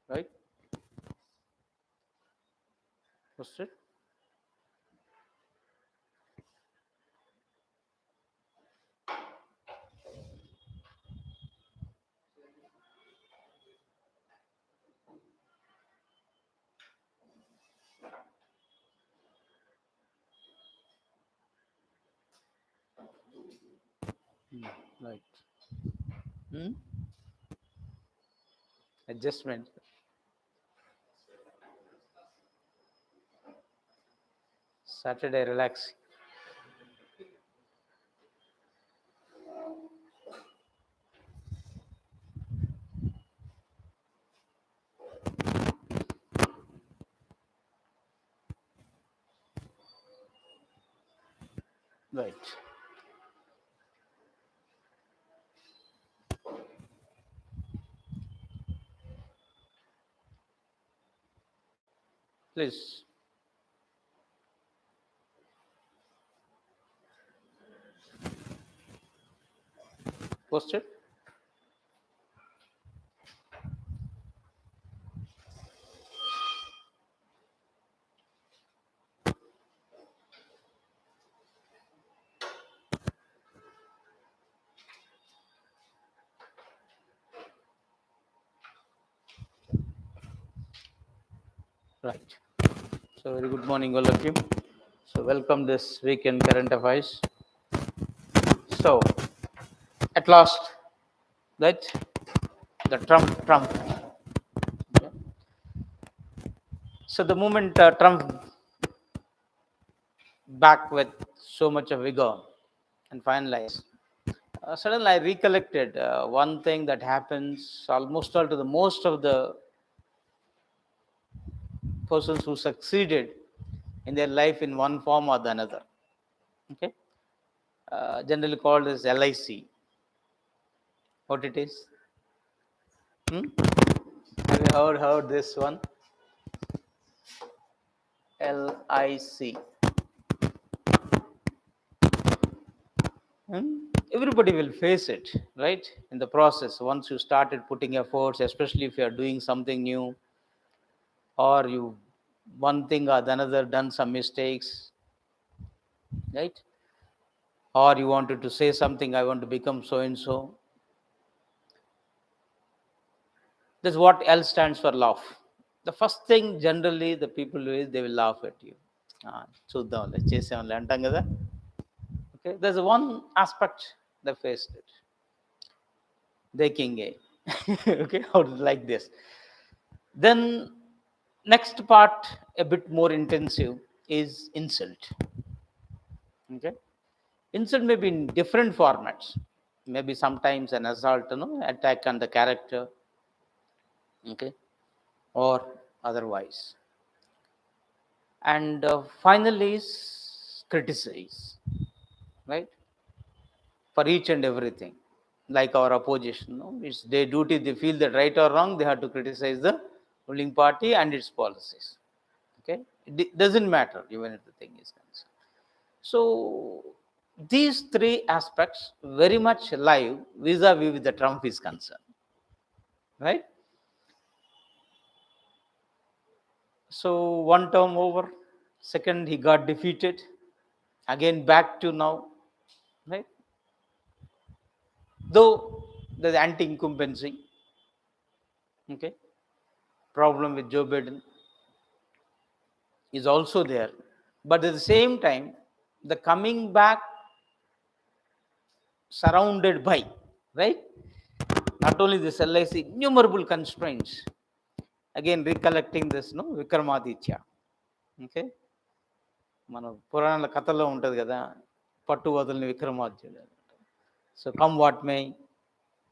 right? Posted. Right. Hmm? Adjustment. Saturday relax. Right. Please. Posted. Right. So very good morning, all of you. So welcome this weekend current affairs. So at last, right? The Trump. Okay. So the moment Trump back with so much of vigor and finalized, suddenly I recollected one thing that happens almost all to the most of the persons who succeeded in their life in one form or the another. Okay, generally called as LIC. What it is? Hmm? Have you heard this one? LIC. Hmm? Everybody will face it, right? In the process, once you started putting efforts, especially if you are doing something new, or you one thing or the another done some mistakes, right? Or you wanted to say something, I want to become so and so. This is what L stands for laugh. The first thing generally the people do is they will laugh at you. చూద్దాంలే చేసాంలే అంటాం కదా. Okay, there's one aspect they faced it. They king a. Okay, how like this. Then next part, a bit more intensive, is insult. Okay, insult may be in different formats. Maybe sometimes an assault, attack on the character. Okay, or otherwise. And finally is criticize, right? For each and everything, like our opposition, it's their duty. They feel that right or wrong, they have to criticize the ruling party and its policies. Okay, it doesn't matter even if the thing is concerned. So these three aspects very much live vis-a-vis with the Trump is concerned, right? So one term over, second he got defeated, again back to now, right? Though there's anti-incumbency, okay, problem with Joe Biden is also there, but at the same time the coming back surrounded by, right, not only this LIC, innumerable constraints. Again recollecting this, Vikramaditya. Okay, మన పురాణాల కథలో ఉంటుంది కదా, పట్టు వదలని విక్రమాదిత్యుడు. So come what may,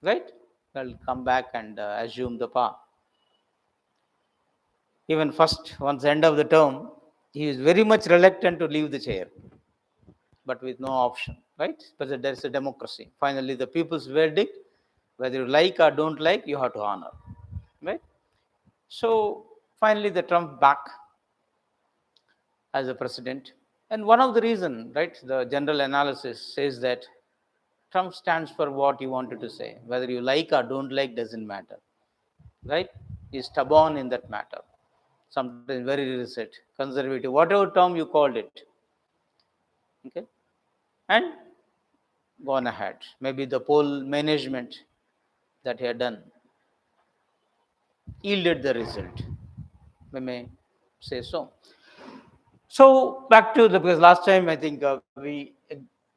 right, will come back and assume the power. Even first, once the end of the term, he is very much reluctant to leave the chair, but with no option, right? But there is a democracy. Finally, the people's verdict, whether you like or don't like, you have to honor, right? So finally, the Trump back as a president, and one of the reason, right, the general analysis says that Trump stands for what he wanted to say. Whether you like or don't like doesn't matter, right? is stubborn in that matter. Sometimes very rigid, conservative, whatever term you called it. Okay, and gone ahead. Maybe the poll management that he had done yielded the result. We may say so. So back to the, because last time I think we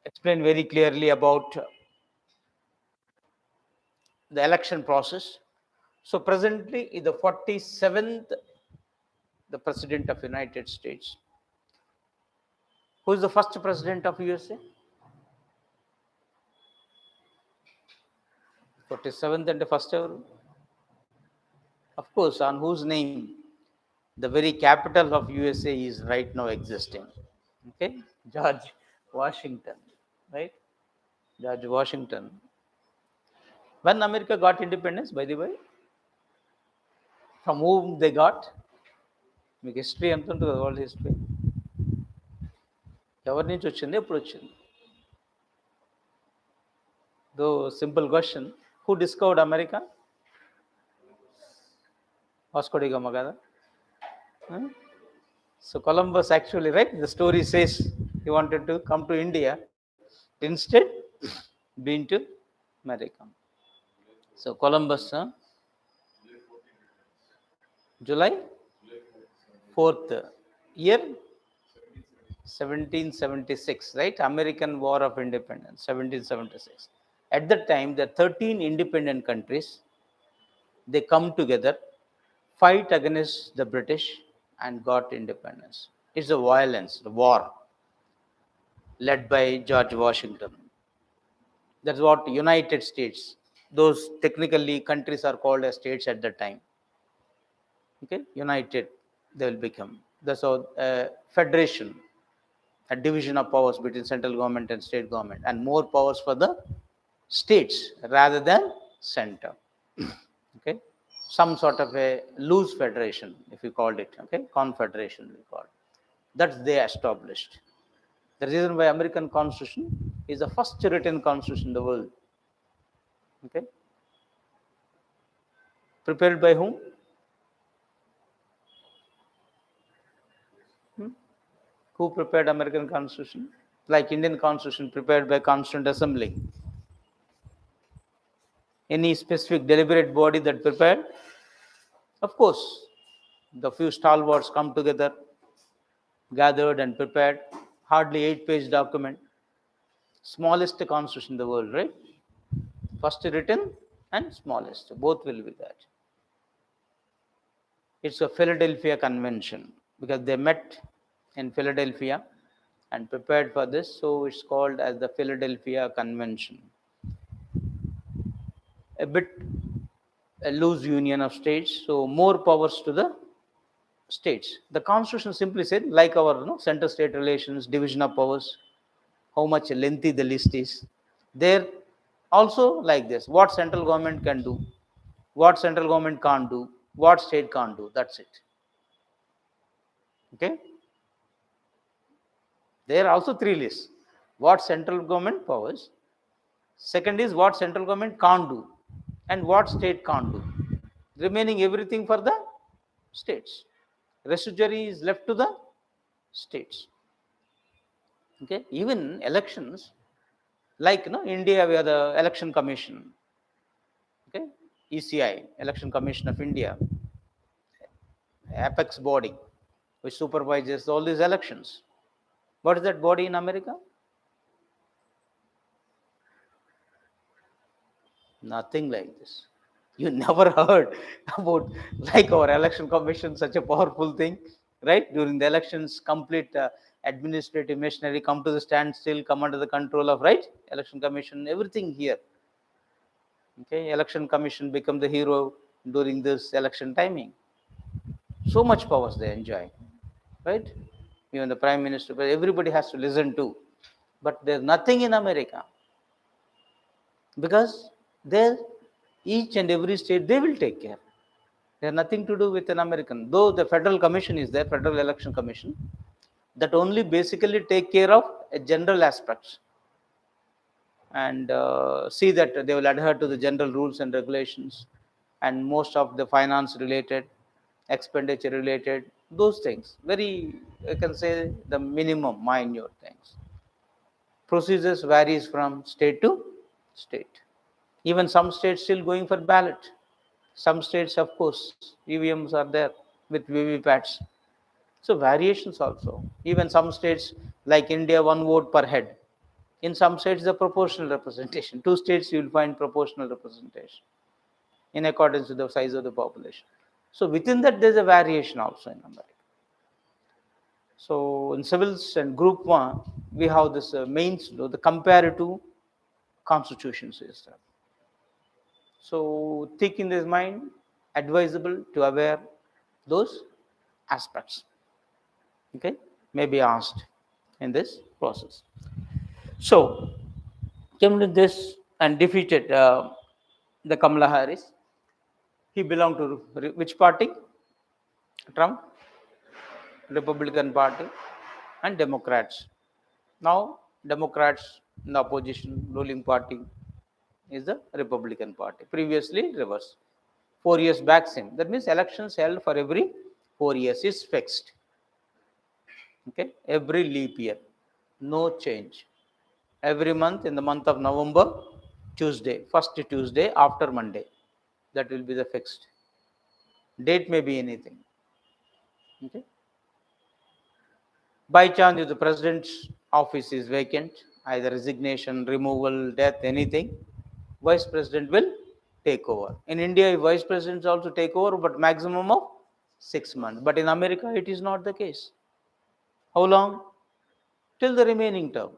explained very clearly about the election process. So presently, in the 47th, the President of United States. Who is the first President of USA? 47th and the first ever? Of course, on whose name the very capital of USA is right now existing. Okay, George Washington, right? George Washington. When America got independence, by the way, from whom they got? మీకు history ఎంత ఉంటుంది world history? ఎవరి నుంచి వచ్చింది, ఎప్పుడు వచ్చింది? Though simple question, who discovered America? Vasco da Gama కదా? So Columbus actually, right? The story says he wanted to come to India, instead been to America. So Columbus, July 4th, year 1776, right? American War of Independence, 1776. At that time, the 13 independent countries, they come together, fight against the British and got independence. It's a violence, the war, led by George Washington. That's what United States, those technically countries are called as states at that time. Okay, united they will become. That's how federation, a division of powers between central government and state government, and more powers for the states rather than center. Okay, some sort of a loose federation, if you called it. Okay, confederation we call it. That's they established. The reason why American Constitution is the first written constitution in the world. Okay, prepared by whom? Who prepared American Constitution? Like Indian Constitution prepared by Constituent Assembly. Any specific deliberate body that prepared? Of course, the few stalwarts come together, gathered and prepared. Hardly 8-page document. Smallest constitution in the world, right? First written and smallest, both will be that. It's a Philadelphia Convention, because they met in Philadelphia and prepared for this, so it's called as the Philadelphia Convention. A bit a loose union of states, so more powers to the states. The Constitution simply said, like our center-state relations, division of powers, how much lengthy the list is. There also like this, what central government can do, what central government can't do, what state can't do, that's it. Okay, there are also 3 lists. What central government powers, second is what central government can't do, and what state can't do. Remaining everything for the states. Residuary is left to the states. Okay, even elections, like India, we have the Election Commission. Okay, ECI, Election Commission of India, apex body which supervises all these elections. What is that body in America? Nothing like this. You never heard about like our Election Commission, such a powerful thing, right? During the elections, complete administrative machinery come to the standstill, come under the control of, right, Election Commission, everything here. Okay, Election Commission become the hero during this election timing. So much powers they enjoy, right? Even the Prime Minister, everybody has to listen to. But there's nothing in America, because there each and every state they will take care. They have nothing to do with an American. Though the Federal Commission is there, Federal Election Commission, that only basically take care of general aspects and see that they will adhere to the general rules and regulations. and most of the finance related, expenditure related, those things. Very, I can say, the minimum minute things. Procedures varies from state to state. Even some states still going for ballot. Some states, of course, EVMs are there with VVPATs. So variations also. Even some states like India, one vote per head. In some states, the proportional representation. Two states you will find proportional representation in accordance with the size of the population. So within that, there's a variation also in America. So in civils and group 1, we have this mains law, the comparative constitution system. So think in this mind, advisable to aware those aspects. Okay, may be asked in this process. So came to this and defeated the Kamala Harris. He belonged to which party? Trump, Republican Party, and Democrats. Now, Democrats in the opposition ruling party is the Republican Party. Previously, reverse. 4 years back, same. That means elections held for every 4 years is fixed. Okay, every leap year, no change. Every month in the month of November, Tuesday, first Tuesday after Monday, that will be the fixed. Date may be anything. Okay. By chance, if the president's office is vacant, either resignation, removal, death, anything, vice president will take over. In India, vice presidents also take over, but maximum of 6 months. But in America, it is not the case. How long? Till the remaining term.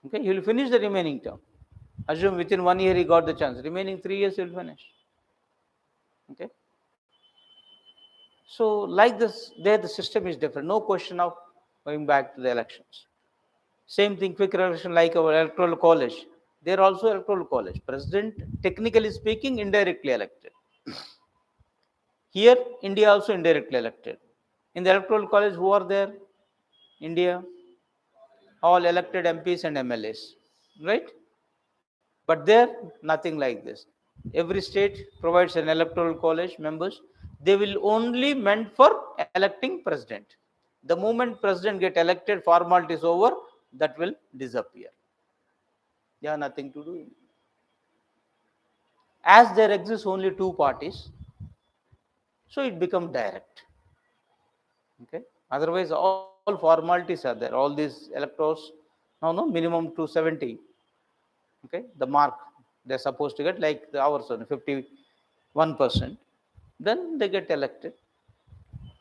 Okay, he will finish the remaining term. Assume within 1 year he got the chance. Remaining 3 years he will finish. Okay. So like this, there the system is different. No question of going back to the elections. Same thing, quick election like our electoral college. There also electoral college. President, technically speaking, indirectly elected. Here, India also indirectly elected. In the electoral college, who are there? India, all elected MPs and MLAs, right? But there, nothing like this. Every state provides an electoral college members. They will only meant for electing president. The moment president get elected, formalities over, that will disappear. They have nothing to do. As there exists only two parties, so it becomes direct. Okay. Otherwise, all formalities are there. All these electors, no, minimum 270. Okay, the mark they're supposed to get, like ours, 51%. Then they get elected.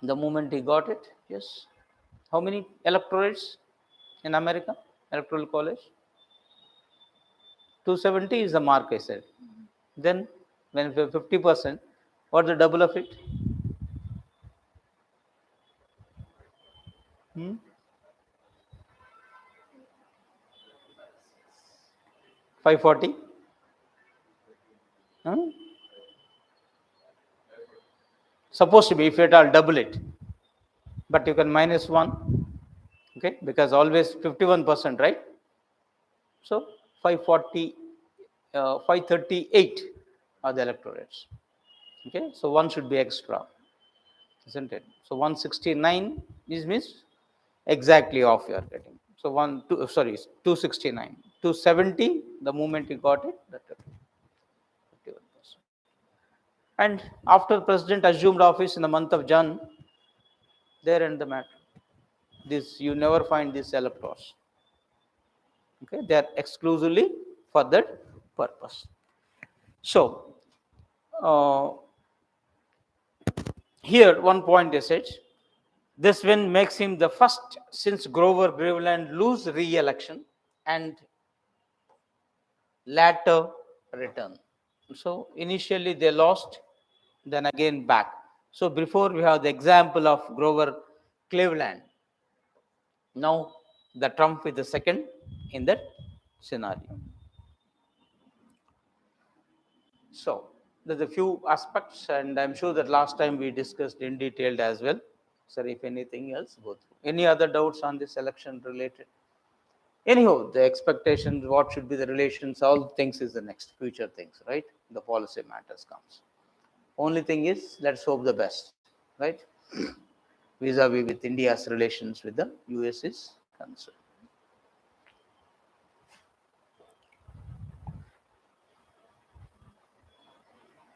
The moment he got it, yes. How many electorates in America? Electoral college? 270 is the mark, I said. Then when 50%, what's the double of it? 540? Supposed to be, if at all, double it. But you can minus 1. Okay, because always 51%, right? So 540, 538 are the electorates. Okay, so one should be extra, isn't it? So 169 is means exactly off you are getting. So 269, 270. The moment you got it, that 51%. And after president assumed office in the month of Jan, there end the matter. This you never find these electors. Okay, they are exclusively for that purpose. So here one point is it. This win makes him the first since Grover Cleveland lose re-election and later return. So initially they lost, then again back. So before we have the example of Grover Cleveland. Now the Trump is the second in that scenario. So there's a few aspects, and I'm sure that last time we discussed in detail as well. Sir, if anything else, go through. Any other doubts on this election related? Anyhow, the expectations, what should be the relations, all things is the next future things, right? The policy matters comes. Only thing is, let's hope the best, right? Vis-a-vis with India's relations with the US is concerned.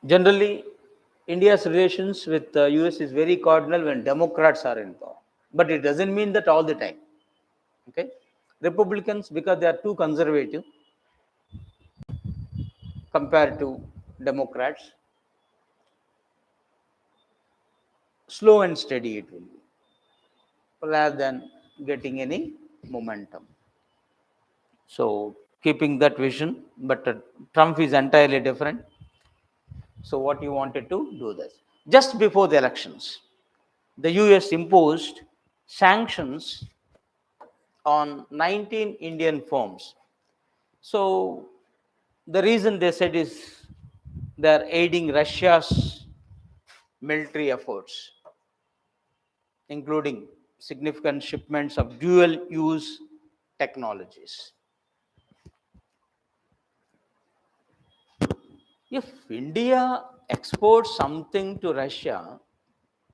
Generally, India's relations with the US is very cordial when Democrats are in power. But it doesn't mean that all the time. Okay? Republicans, because they are too conservative compared to Democrats, slow and steady it will be, rather than getting any momentum. So, keeping that vision, but Trump is entirely different. So, what you wanted to do this? Just before the elections, the US imposed sanctions on 19 Indian firms. So, the reason they said is they are aiding Russia's military efforts, including significant shipments of dual use technologies. If India exports something to Russia,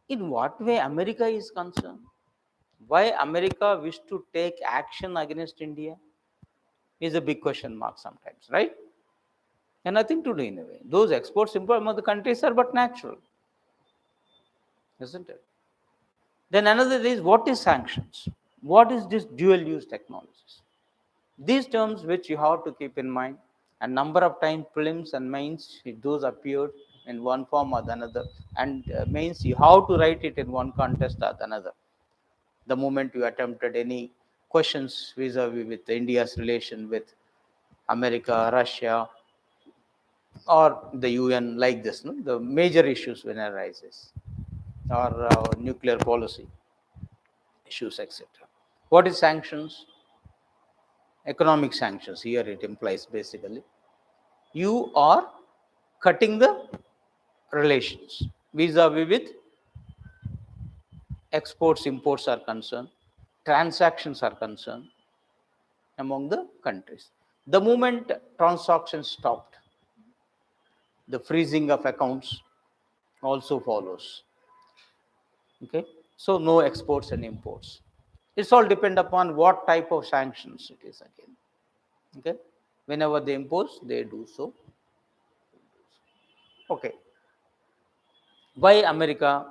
in what way America is concerned? Why America wish to take action against India is a big question mark sometimes, right? And nothing to do in a way. Those exports import among the countries are but natural, isn't it? Then another is, what is sanctions? What is this dual use technologies? These terms which you have to keep in mind, a number of times prelims and mains, those appeared in one form or the another, and mains you have to write it in one contest or the another. The moment you attempted any questions vis-a-vis with India's relation with America, Russia, or the UN, like this, no? The major issues when arises, or nuclear policy issues, etc. What is sanctions? Economic sanctions. Here it implies basically you are cutting the relations vis-a-vis with exports, imports are concerned, transactions are concerned among the countries. The moment transactions stopped, the freezing of accounts also follows. Okay, so no exports and imports. It's all depend upon what type of sanctions it is again. Okay, whenever they impose, they do so. Okay, why America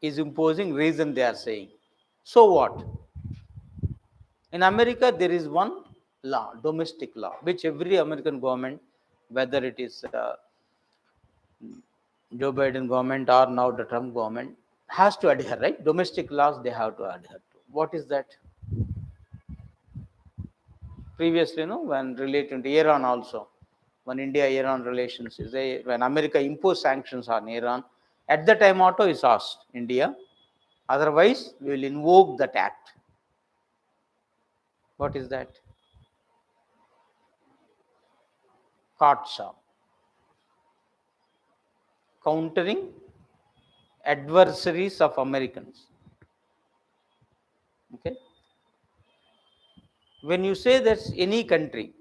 is imposing? Reason they are saying. So what? In America, there is one law, domestic law, which every American government, whether it is Joe Biden government or now the Trump government, has to adhere, right? Domestic laws they have to adhere to. What is that? Previously, when relating to Iran also, when India-Iran relations is when America imposed sanctions on Iran, at the time auto is asked India, otherwise we will invoke that act. What is that? CAATSA, countering adversaries of Americans. Okay. When you say that any country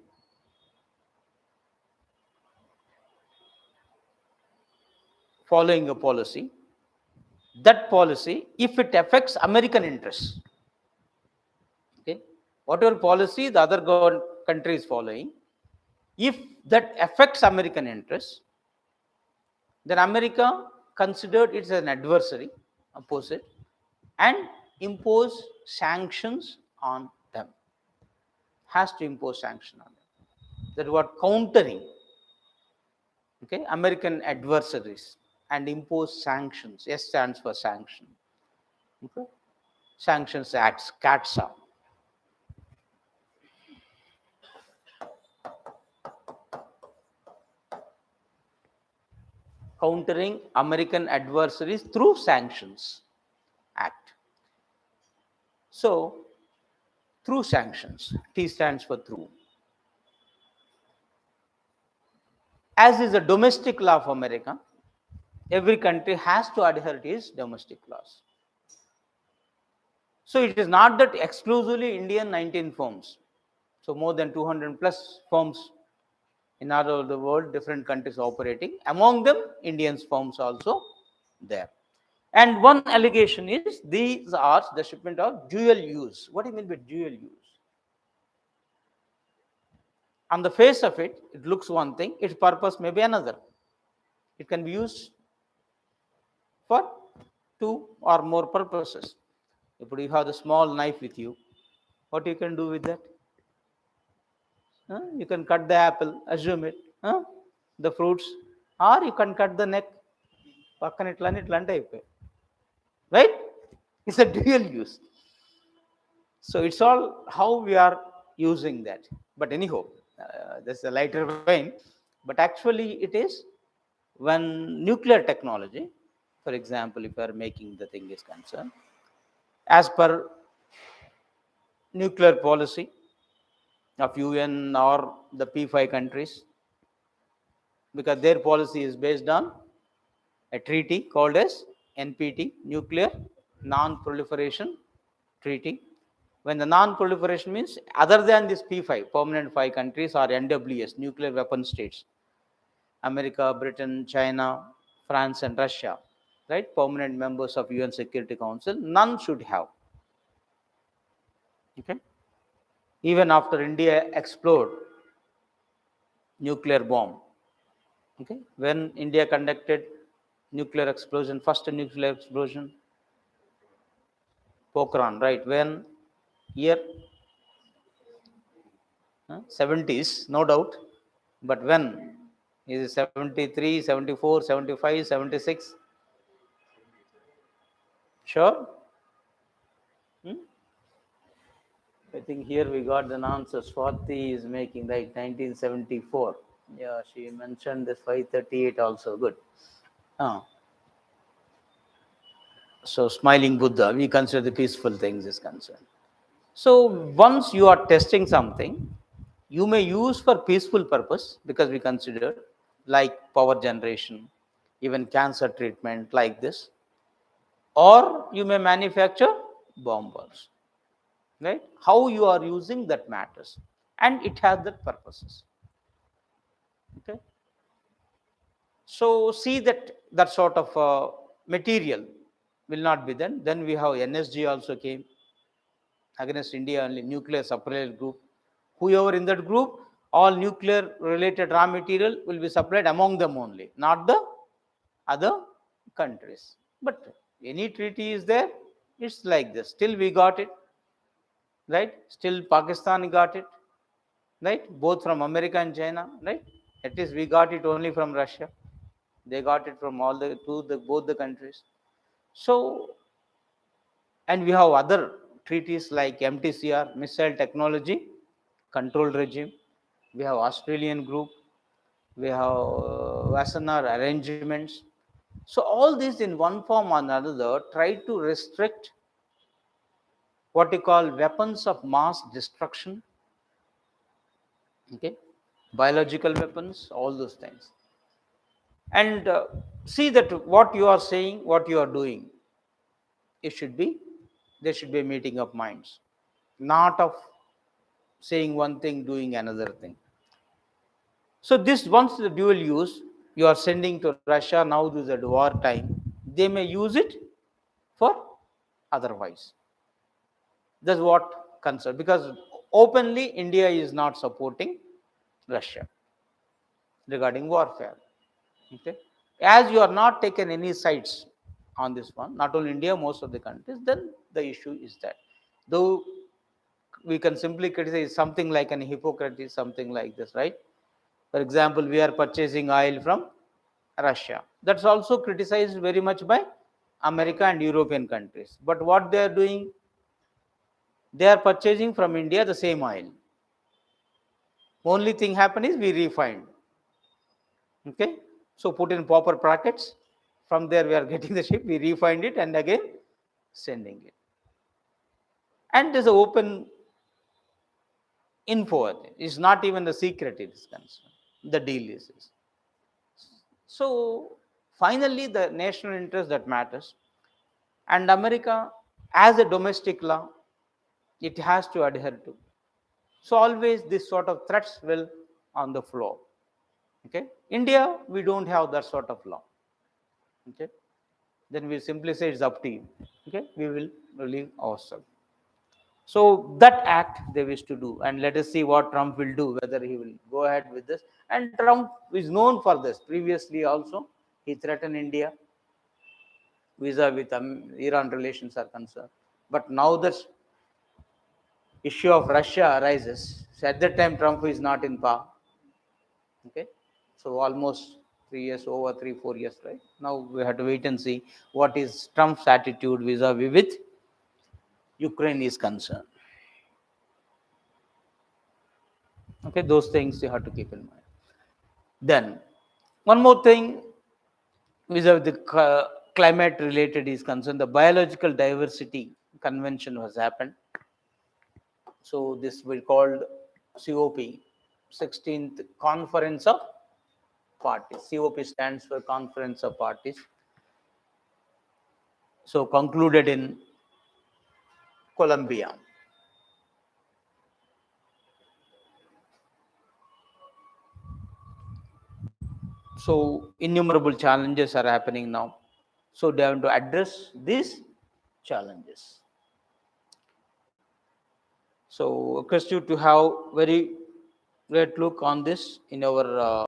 following a policy, that policy, if it affects American interests, okay, whatever policy the other country is following, if that affects American interests, then America considered it as an adversary, opposite, and impose sanctions on them. Has to impose sanction on them. That what countering, okay, American adversaries and impose sanctions. S stands for sanction. Okay, sanctions acts, CAATSA. Countering American adversaries through sanctions act. So, through sanctions, T stands for through. As is the domestic law of America, every country has to adhere to its domestic laws. So, it is not that exclusively Indian 19 firms. So more than 200 plus firms in all over the world, different countries operating. Among them, Indian firms also there. And one allegation is these are the shipment of dual use. What do you mean by dual use? On the face of it, it looks one thing, its purpose may be another. It can be used for two or more purposes. If you have the small knife with you, what you can do with that? You can cut the apple, assume it, the fruits, or you can cut the neck. పక్కన ఇట్లా అంటే అయిపోయి, right? It's a dual use. So it's all how we are using that. But anyhow, that's a lighter vein. But actually, it is when nuclear technology, for example, if you are making the thing is concerned, as per nuclear policy of UN or the P5 countries, because their policy is based on a treaty called as NPT, Nuclear Non-Proliferation Treaty. When the non-proliferation means other than this P5, permanent 5 countries, or NWS, nuclear weapon states, America, Britain, China, France and Russia, right, permanent members of UN Security Council, none should have. Okay. Even after India explored nuclear bomb, okay, when India conducted nuclear explosion, first nuclear explosion, Pokhran, right, when year 70s, no doubt, but when is it 73, 74, 75, 76? Sure? I think here we got the answer. Swati is making like 1974. Yeah, she mentioned this 538 also. Good. So smiling Buddha, we consider the peaceful things is concerned. So once you are testing something, you may use for peaceful purpose, because we consider like power generation, even cancer treatment like this, or you may manufacture bombs, right? How you are using that matters, and it has that purposes. Okay. So see that sort of material will not be then. Then we have NSG also came against India, only nuclear supplier group. Whoever in that group, all nuclear related raw material will be supplied among them only, not the other countries. But any treaty is there, it's like this. Still we got it, right? Still Pakistan got it, right? Both from America and China, right? At least we got it only from Russia. They got it from all both the countries. So, and we have other treaties like MTCR, Missile Technology Control Regime. We have Australian group. We have Wassenaar arrangements. So all these in one form or another try to restrict what you call weapons of mass destruction. Okay, biological weapons, all those things. And see that what you are saying, what you are doing, there should be a meeting of minds, not of saying one thing, doing another thing. So this, once the dual use, you are sending to Russia, now this is at war time, they may use it for otherwise. That's what concern, because openly India is not supporting Russia regarding warfare. Okay, as you are not taken any sides on this one, not only India, most of the countries, then the issue is that, though we can simply criticize something like an hypocrisy, something like this, right? For example, we are purchasing oil from Russia. That's also criticized very much by America and European countries. But what they are doing, they are purchasing from India the same oil. Only thing happen is we refined. Okay, so put in proper brackets. From there we are getting the ship. We refined it and again sending it. And there's an open info. It's not even a secret. It is concerned. The deal is. So finally, the national interest that matters, and America, as a domestic law, it has to adhere to. So always this sort of threats will on the floor. Okay, India, we don't have that sort of law. Okay, then we simply say it's up to you. Okay, we will relieve ourselves. So that act they wish to do, and let us see what Trump will do, whether he will go ahead with this. And Trump is known for this. Previously also, he threatened India vis-a-vis Iran relations are concerned. But now the issue of Russia arises. So at that time, Trump is not in power. Okay, so almost 3 years, over 3-4 years, right? Now we have to wait and see what is Trump's attitude vis-a-vis with Ukraine is concerned. Okay, those things you have to keep in mind. Then one more thing vis-a-vis the climate related is concerned, the biological diversity convention has happened. So this will called COP, 16th Conference of Parties. COP stands for Conference of Parties. So concluded in Colombia. So innumerable challenges are happening now. So they have to address these challenges. So request you to have very great look on this in our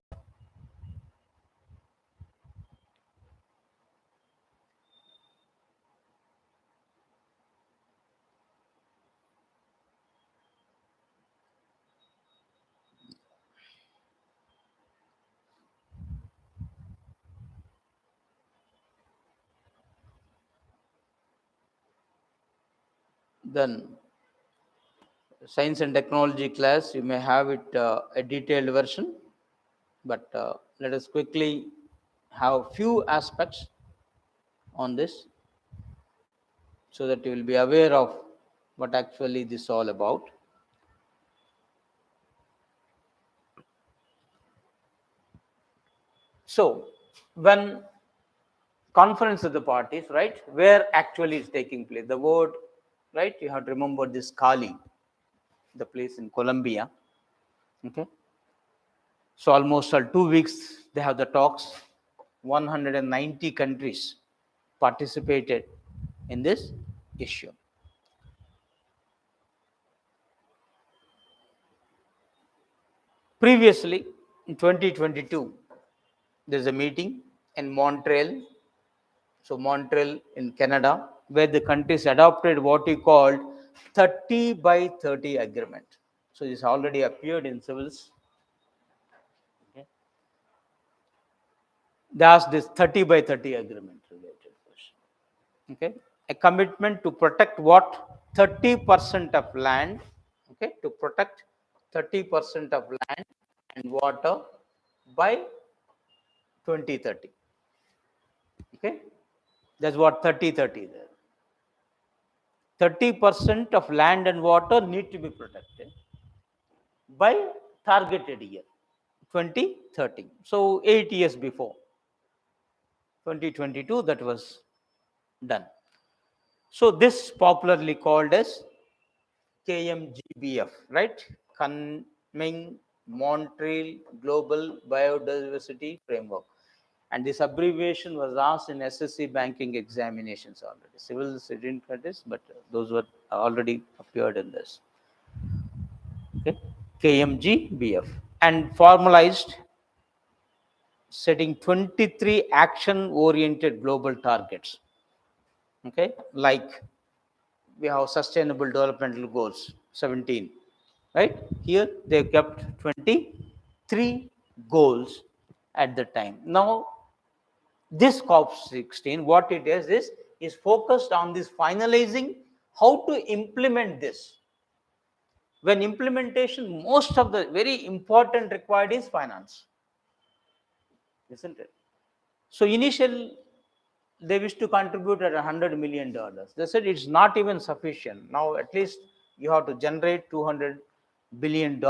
then science and technology class. You may have it a detailed version, but let us quickly have few aspects on this so that you will be aware of what actually this is all about. So when conference of the parties, right, where actually is taking place, the word, right, you have to remember this Cali, the place in Colombia. Okay, so almost 2 weeks they have the talks. 190 countries participated in this issue. Previously, in 2022, there's a meeting in Montreal. So Montreal in Canada, where the countries adopted what we called 30 by 30 agreement. So this already appeared in civils. Okay. That's this 30 by 30 agreement related question. Okay, a commitment to protect what 30% of land. Okay, to protect 30% of land and water by 2030. Okay, that's what 30-30 there. 30% of land and water need to be protected by targeted year 2030. So 8 years before 2022 that was done. So this popularly called as KMGBF, right? Kunming Montreal Global Biodiversity Framework. And this abbreviation was asked in SSC banking examinations already. Civil didn't get this, but those were already appeared in this. Okay, KMGBF, and formalized setting 23 action-oriented global targets. Okay, like we have sustainable developmental goals 17, right? Here they kept 23 goals at the time. Now this COP16, what it is focused on this finalizing how to implement this. When implementation, most of the very important required is finance, isn't it? So initial they wish to contribute at $100 million. They said it's not even sufficient. Now at least you have to generate $200 billion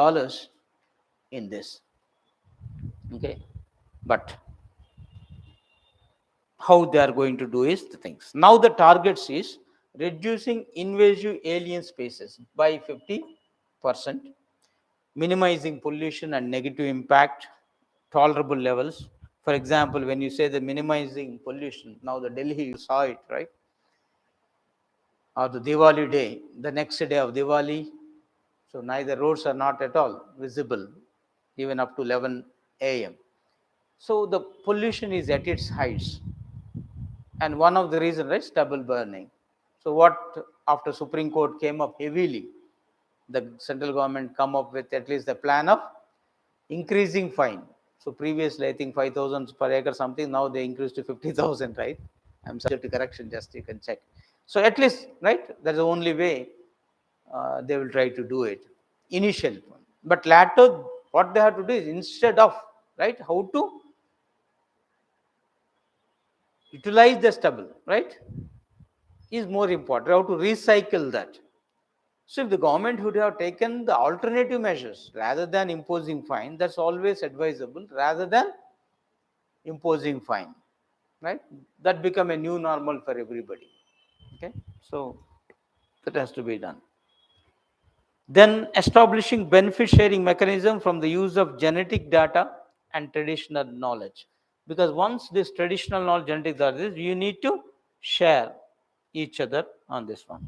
in this. Okay, but how they are going to do is the things. Now the targets is reducing invasive alien species by 50%, minimizing pollution and negative impact, tolerable levels. For example, when you say the minimizing pollution, now the Delhi, you saw it, right? Or the Diwali day, the next day of Diwali, so neither roads are not at all visible, even up to 11 a.m. So the pollution is at its heights. And one of the reasons, right, stubble burning. So what, after Supreme Court came up heavily, the central government come up with at least the plan of increasing fine. So previously, I think 5,000 per acre something, now they increased to 50,000, right? I'm subject to correction, just you can check. So at least, right, that's the only way they will try to do it, initial one. But later, what they have to do is, instead of, right, how to utilize the stubble, right, is more important, how to recycle that. So if the government would have taken the alternative measures rather than imposing fine, that's always advisable rather than imposing fine, right? That become a new normal for everybody. Okay, so that has to be done. Then establishing benefit sharing mechanism from the use of genetic data and traditional knowledge, because once this traditional knowledge, genetic data, you need to share each other on this one.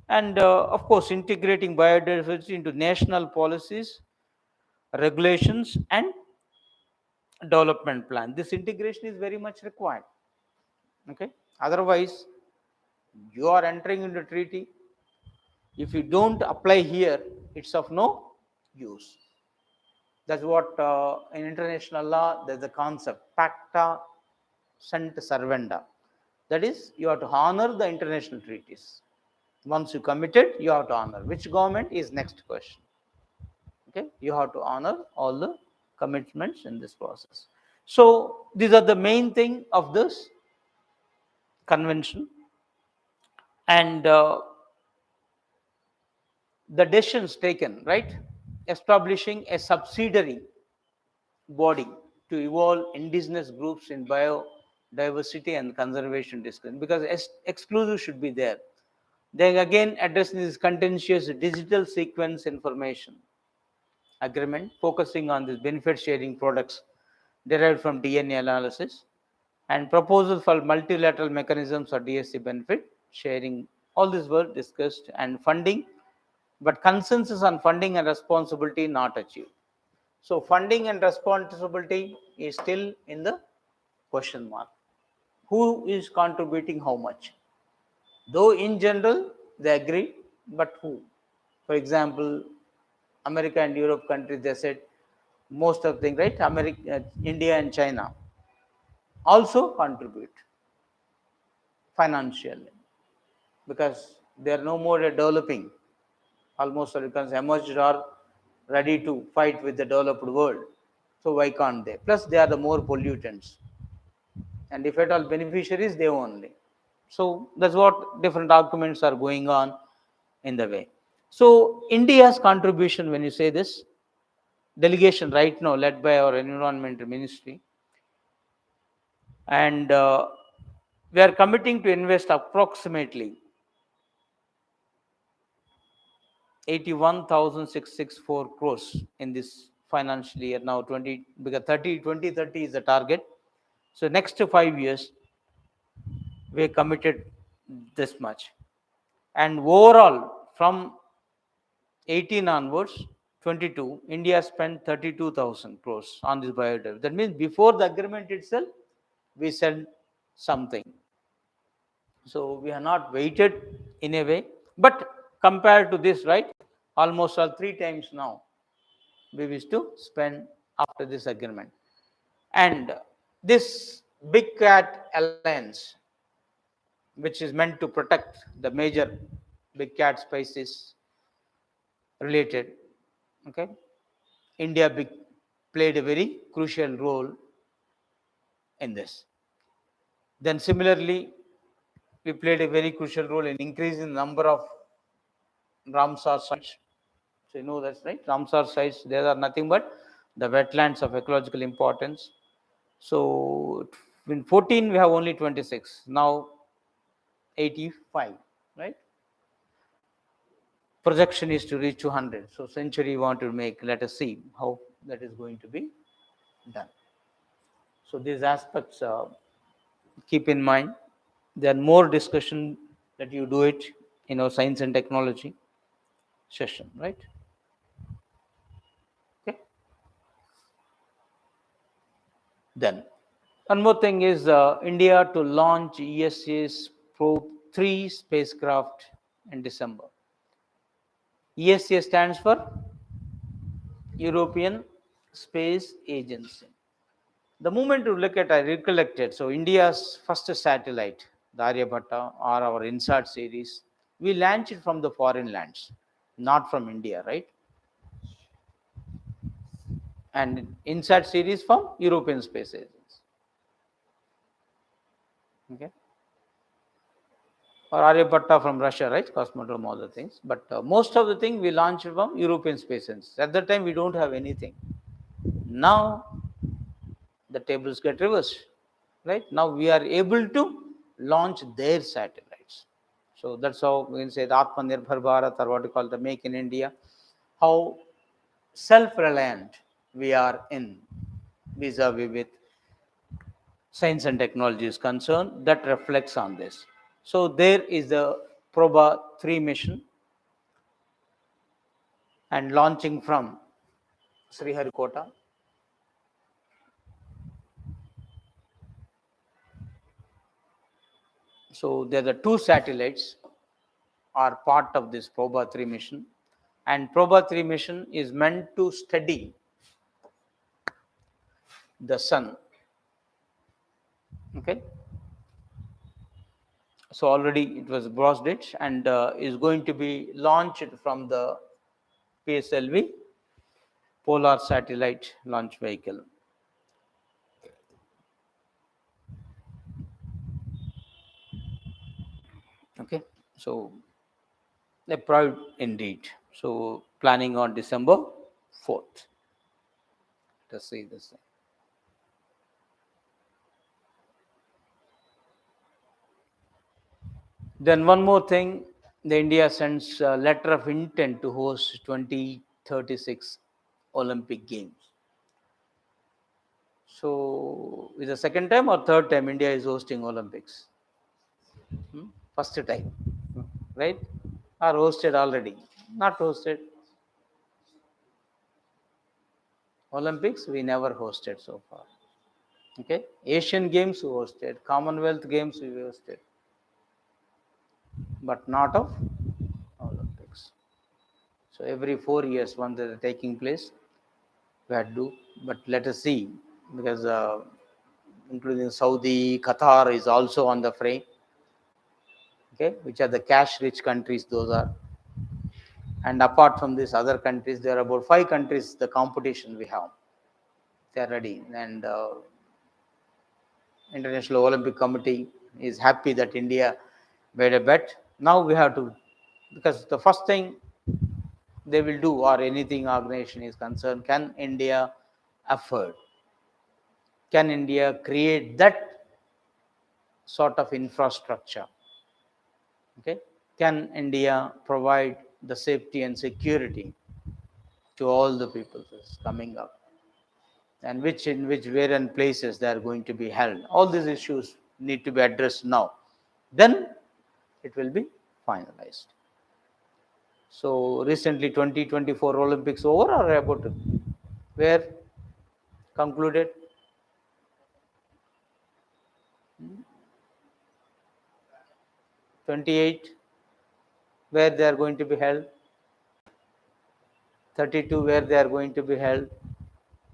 And of course, integrating biodiversity into national policies, regulations, and development plan. This integration is very much required. Okay, otherwise you are entering into treaty. If you don't apply here, it's of no use. That's what in international law there's a concept, pacta sunt servanda. That is, you have to honor the international treaties. Once you committed, you have to honor. Which government is next question. Okay, you have to honor all the commitments in this process. So these are the main thing of this convention. And the decisions taken, right, establishing a subsidiary body to evolve indigenous groups in biodiversity and conservation discussion, because exclusive should be there. Then again addressing this contentious digital sequence information agreement, focusing on this benefit sharing products derived from DNA analysis, and proposal for multilateral mechanisms for DSC benefit sharing. All this were discussed. And funding, but consensus on funding and responsibility not achieved. So funding and responsibility is still in the question mark. Who is contributing how much? Though in general they agree, but who? For example, America and Europe countries, they said most of the things, right? America, India and China also contribute financially, because they are no more developing. Almost all countries emerged are ready to fight with the developed world. So why can't they? Plus they are the more pollutants. And if at all beneficiaries, they only. So that's what different arguments are going on in the way. So India's contribution, when you say this, delegation right now led by our environment ministry, and we are committing to invest approximately 81,664 crores in this financial year. Now 20, because 2030 is the target. So next 5 years we committed this much. And overall from 18 onwards, 22, India spent 32,000 crores on this biodiversity. That means before the agreement itself, we sent something. So we have not waited in a way, but compared to this, right, almost all 3 times now, we wish to spend after this agreement. And this Big Cat Alliance, which is meant to protect the major big cat species related, okay, India played a very crucial role in this. Then similarly, we played a very crucial role in increasing the number of Ramsar sites. So you know that's right. Ramsar sites, there are nothing but the wetlands of ecological importance. So in 14 we have only 26. Now 85, right? Projection is to reach 200. So century want to make. Let us see how that is going to be done. So these aspects keep in mind. There are more discussion that you do it in our science and technology session, right? Okay. Then one more thing is India to launch ESA's Probe 3 spacecraft in December. ESA stands for European Space Agency. The moment you look at, I recollected, so India's first satellite, the Aryabhatta or our INSAT series, we launched it from the foreign lands, not from India, right? And INSAT series from European Space Agency. Okay. Or Aryabhatta from Russia, right? Cosmodrome, all the things. But most of the thing we launched from European Space Agency. At that time, we don't have anything. Now, the tables get reversed, right? Now we are able to launch their satellites. So that's how we can say the Atmanirbhar Bharat, or what you call the Make in India, how self-reliant we are in vis-a-vis with science and technology is concerned. That reflects on this. So there is the Proba 3 mission and launching from Sriharikota. So there are two satellites are part of this Proba 3 mission, and Proba 3 mission is meant to study the sun. Okay, so already it was broached it and is going to be launched from the PSLV Polar Satellite Launch Vehicle. Okay, so they're proud indeed. So planning on December 4th. Let's see this thing. Then one more thing, the India sends a letter of intent to host 2036 Olympic Games. So is the second time or third time India is hosting Olympics? First time, right? Or hosted already? Not hosted. Olympics we never hosted so far. Okay, Asian Games we hosted, Commonwealth Games we hosted, but not of Olympics. So every 4 years, once they are taking place, we had to do. But let us see, because including Saudi, Qatar is also on the fray. Okay, which are the cash-rich countries? Those are. And apart from these other countries, there are about 5 countries. The competition we have, they are ready, and International Olympic Committee is happy that India made a bet. Now we have to, because the first thing they will do, or anything organization is concerned, can India afford? Can India create that sort of infrastructure? Okay, can India provide the safety and security to all the people that's coming up, and which where and places they are going to be held? All these issues need to be addressed now. Then it will be finalized. So recently 2024 Olympics over or about to, where concluded? 28 where they are going to be held, 32 where they are going to be held,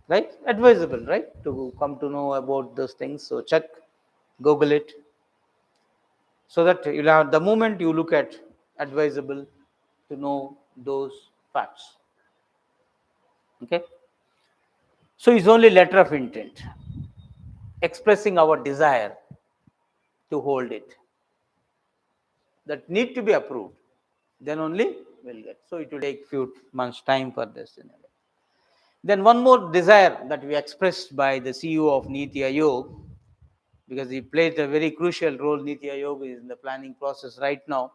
right? Advisable, right, to come to know about those things. So check, Google it, so that you'll have, the moment you look at advisable, to know those facts. Okay, so it's only letter of intent expressing our desire to hold it, that need to be approved, then only we'll get. So it will take few months time for this. Then one more desire that we expressed by the CEO of Niti Aayog, because he played a very crucial role. Niti Aayog is in the planning process right now,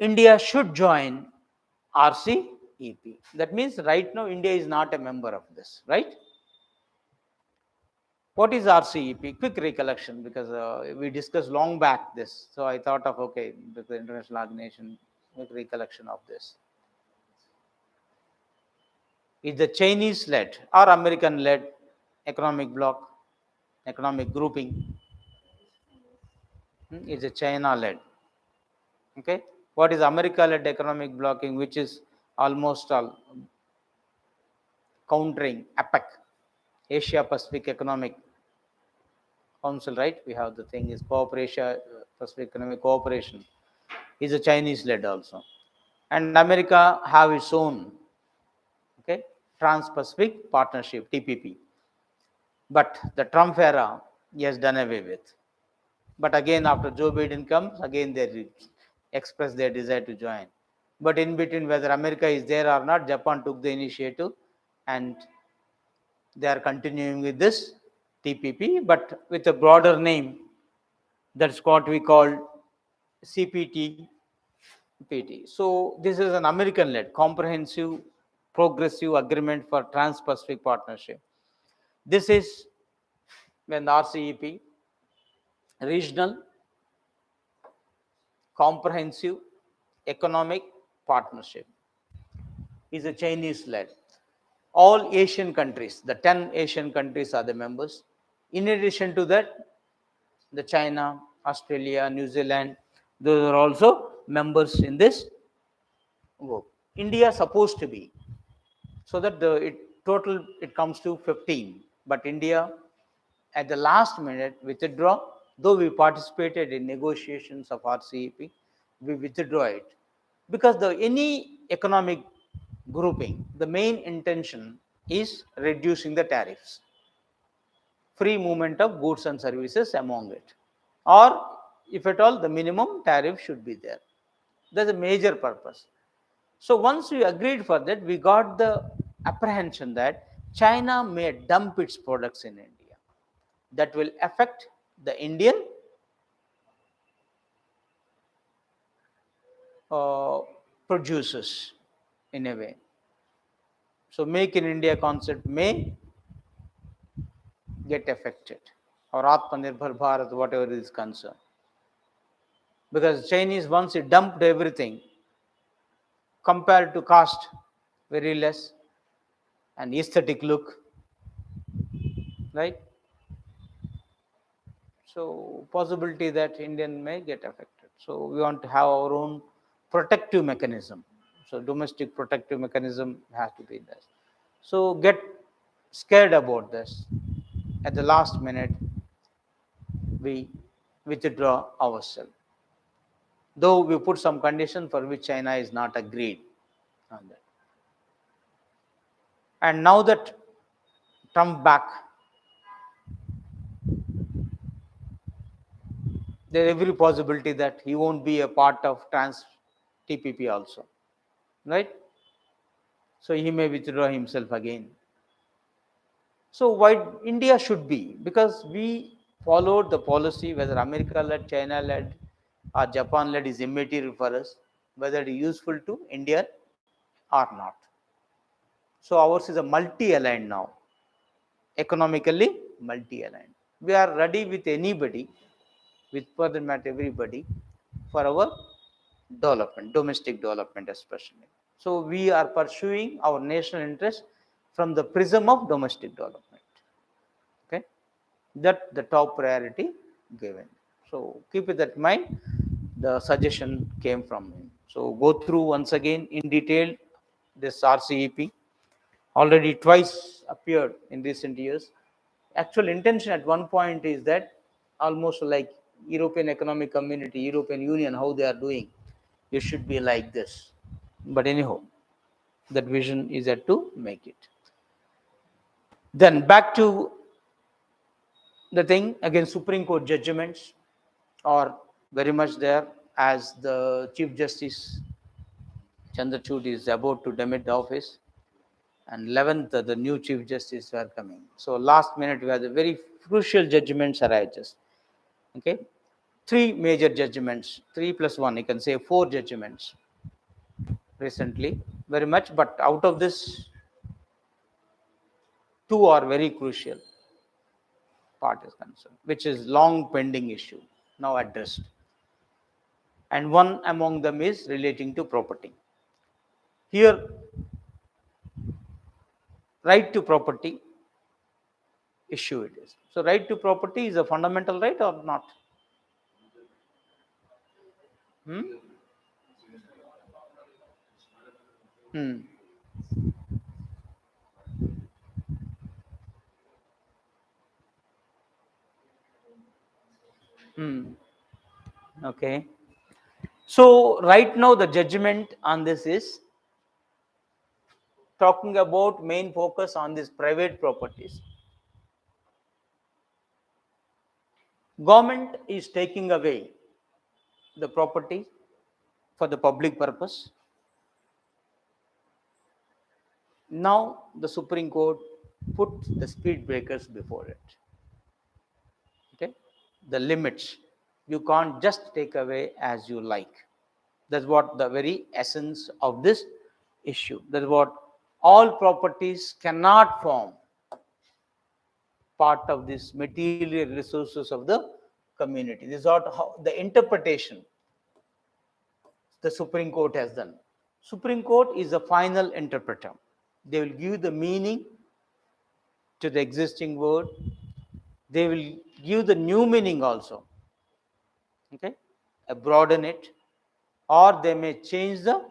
India should join RCEP. That means right now India is not a member of this, right? What is RCEP? Quick recollection, because we discussed long back this. So I thought of, okay, the international organization, quick recollection of this. Is the Chinese-led or American-led economic bloc, economic grouping? Is a China-led. Okay. What is America-led economic blocking, which is almost all countering APPEC, Asia Pacific Economic Council, right? We have the thing is Cooperation, Pacific Economic Cooperation, is a Chinese-led also, and America have its own, okay, Trans-Pacific Partnership (TPP). But the Trump era he has done away with. But again, after Joe Biden comes, again they express their desire to join. But in between, whether America is there or not, Japan took the initiative, and they are continuing with this TPP, but with a broader name. That's what we call CPTPP. So this is an American-led comprehensive progressive agreement for Trans-Pacific Partnership. This is when the RCEP, regional comprehensive economic partnership, is a Chinese-led. All Asian countries, the 10 Asian countries are the members. In addition to that, the China, Australia, New Zealand, those are also members in this group. India is supposed to be, so that the total it comes to 15. But India, at the last minute, withdraw. Though we participated in negotiations of RCEP, we withdraw it because any economic grouping, the main intention is reducing the tariffs, free movement of goods and services among it, or if at all the minimum tariff should be there. That's a major purpose. So once we agreed for that, we got the apprehension that China may dump its products in India. That will affect the Indian producers in a way. So make in India concept may get affected, or Atmanirbhar Bharat, whatever is concerned. Because Chinese, once it dumped everything, compared to cost, very less, and aesthetic look, right? So possibility that Indian may get affected. So we want to have our own protective mechanism. So domestic protective mechanism has to be there. So get scared about this. At the last minute, we withdraw ourselves. Though we put some condition for which China is not agreed on that. And now that Trump back, there is every possibility that he won't be a part of trans TPP also, right? So he may withdraw himself again. So why India should be? Because we followed the policy, whether America-led, China-led, or Japan-led is immaterial for us, whether it is useful to India or not. So ours is a multi-aligned now, economically multi-aligned. We are ready with anybody, with further matter everybody, for our development, domestic development especially. So we are pursuing our national interest from the prism of domestic development. Okay, that the top priority given. So keep it that in mind. The suggestion came from him. So go through once again in detail this RCEP. Already twice appeared in recent years. Actual intention at one point is that almost like European Economic Community, European Union, how they are doing, it should be like this. But anyhow, that vision is yet to make it. Then back to the thing, again, Supreme Court judgments are very much there, as the Chief Justice Chandrachud is about to demit the office, and 11th the new Chief Justice were coming. So last minute we have the very crucial judgments arises. Okay, three major judgments, 3+1, you can say 4 judgments recently, very much, but out of this, 2 are very crucial part is concerned, which is long pending issue, now addressed. And one among them is relating to property. Here, right to property issue it is. So right to property is a fundamental right or not? Hmm? Hmm. Hmm. Okay. So right now the judgment on this is talking about main focus on these private properties. Government is taking away the property for the public purpose. Now the Supreme Court put the speed breakers before it. Okay, the limits. You can't just take away as you like. That's what the very essence of this issue. That's what all properties cannot form part of this material resources of the community. This is what how the interpretation the Supreme Court has done. Supreme Court is the final interpreter. They will give the meaning to the existing word. They will give the new meaning also. Okay, broaden it, or they may change the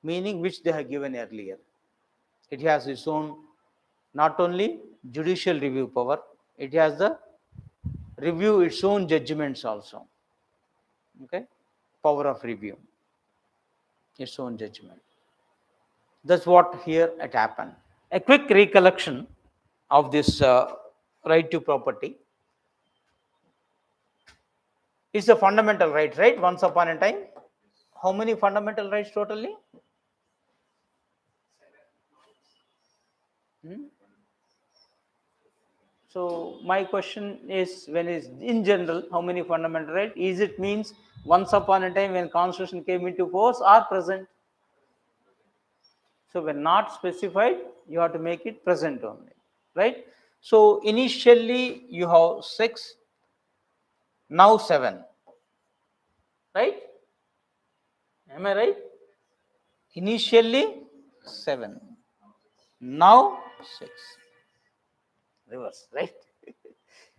meaning which they have given earlier. It has its own not only judicial review power, it has the review its own judgments also. Okay, power of review, its own judgment. That's what here it happened. A quick recollection of this right to property is a fundamental right, right? Once upon a time, how many fundamental rights totally? Hmm? So my question is, when is in general, how many fundamental rights? Is it means once upon a time when Constitution came into force or present? So when not specified, you have to make it present only, right? So initially you have 6, now 7, right? Am I right? Initially 7, now 6. Reverse, right?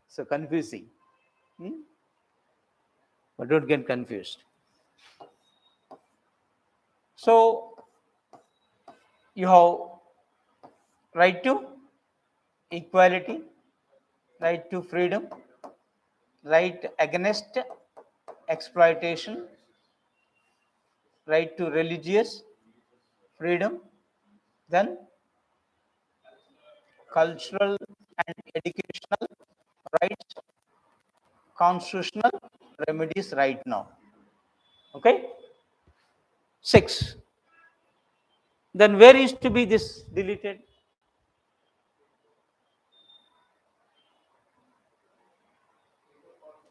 So confusing. Hmm? But don't get confused. So you have right to equality, right to freedom, right against exploitation, right to religious freedom, then cultural and educational rights, constitutional remedies right now. Okay? 6. Then where is to be this deleted?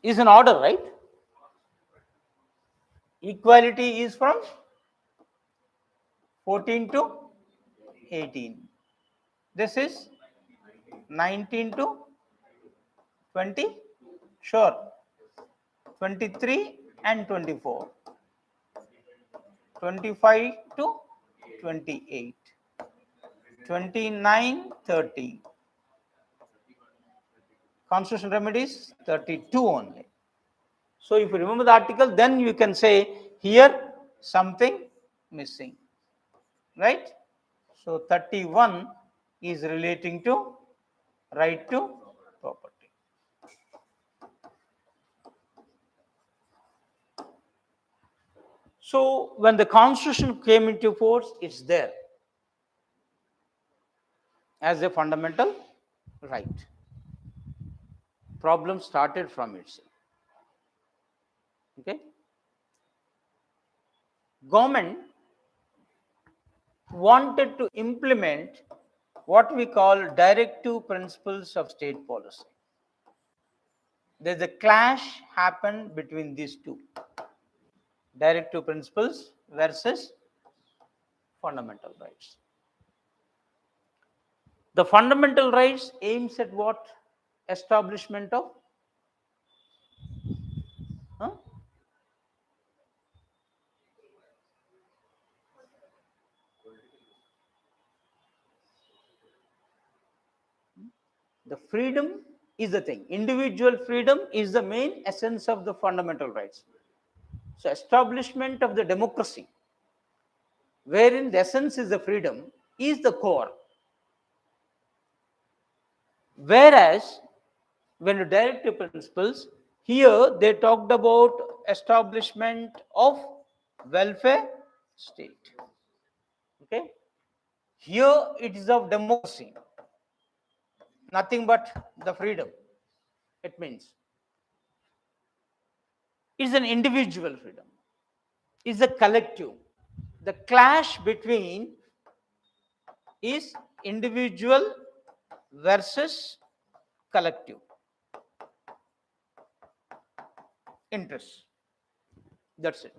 Is an order, right? Equality is from 14 to 18. This is 19 to 20. Sure. 23 and 24. 25 to 28. 29, 30. Constitutional remedies 32 only. So if you remember the article, then you can say here something missing, right? So 31 is relating to right to property. So when the Constitution came into force, it's there as a fundamental right. Problem started from itself. Okay. Government wanted to implement what we call directive principles of state policy. there's a clash happen between these two, directive principles versus fundamental rights. The fundamental rights aims at what? Establishment of the freedom is the thing. Individual freedom is the main essence of the fundamental rights. So establishment of the democracy, wherein the essence is the freedom, is the core. Whereas when the directive principles, here they talked about establishment of welfare state. Okay, here it is of democracy, nothing but the freedom. It means it's an individual freedom, it's a collective. The clash between is individual versus collective interests. That's it.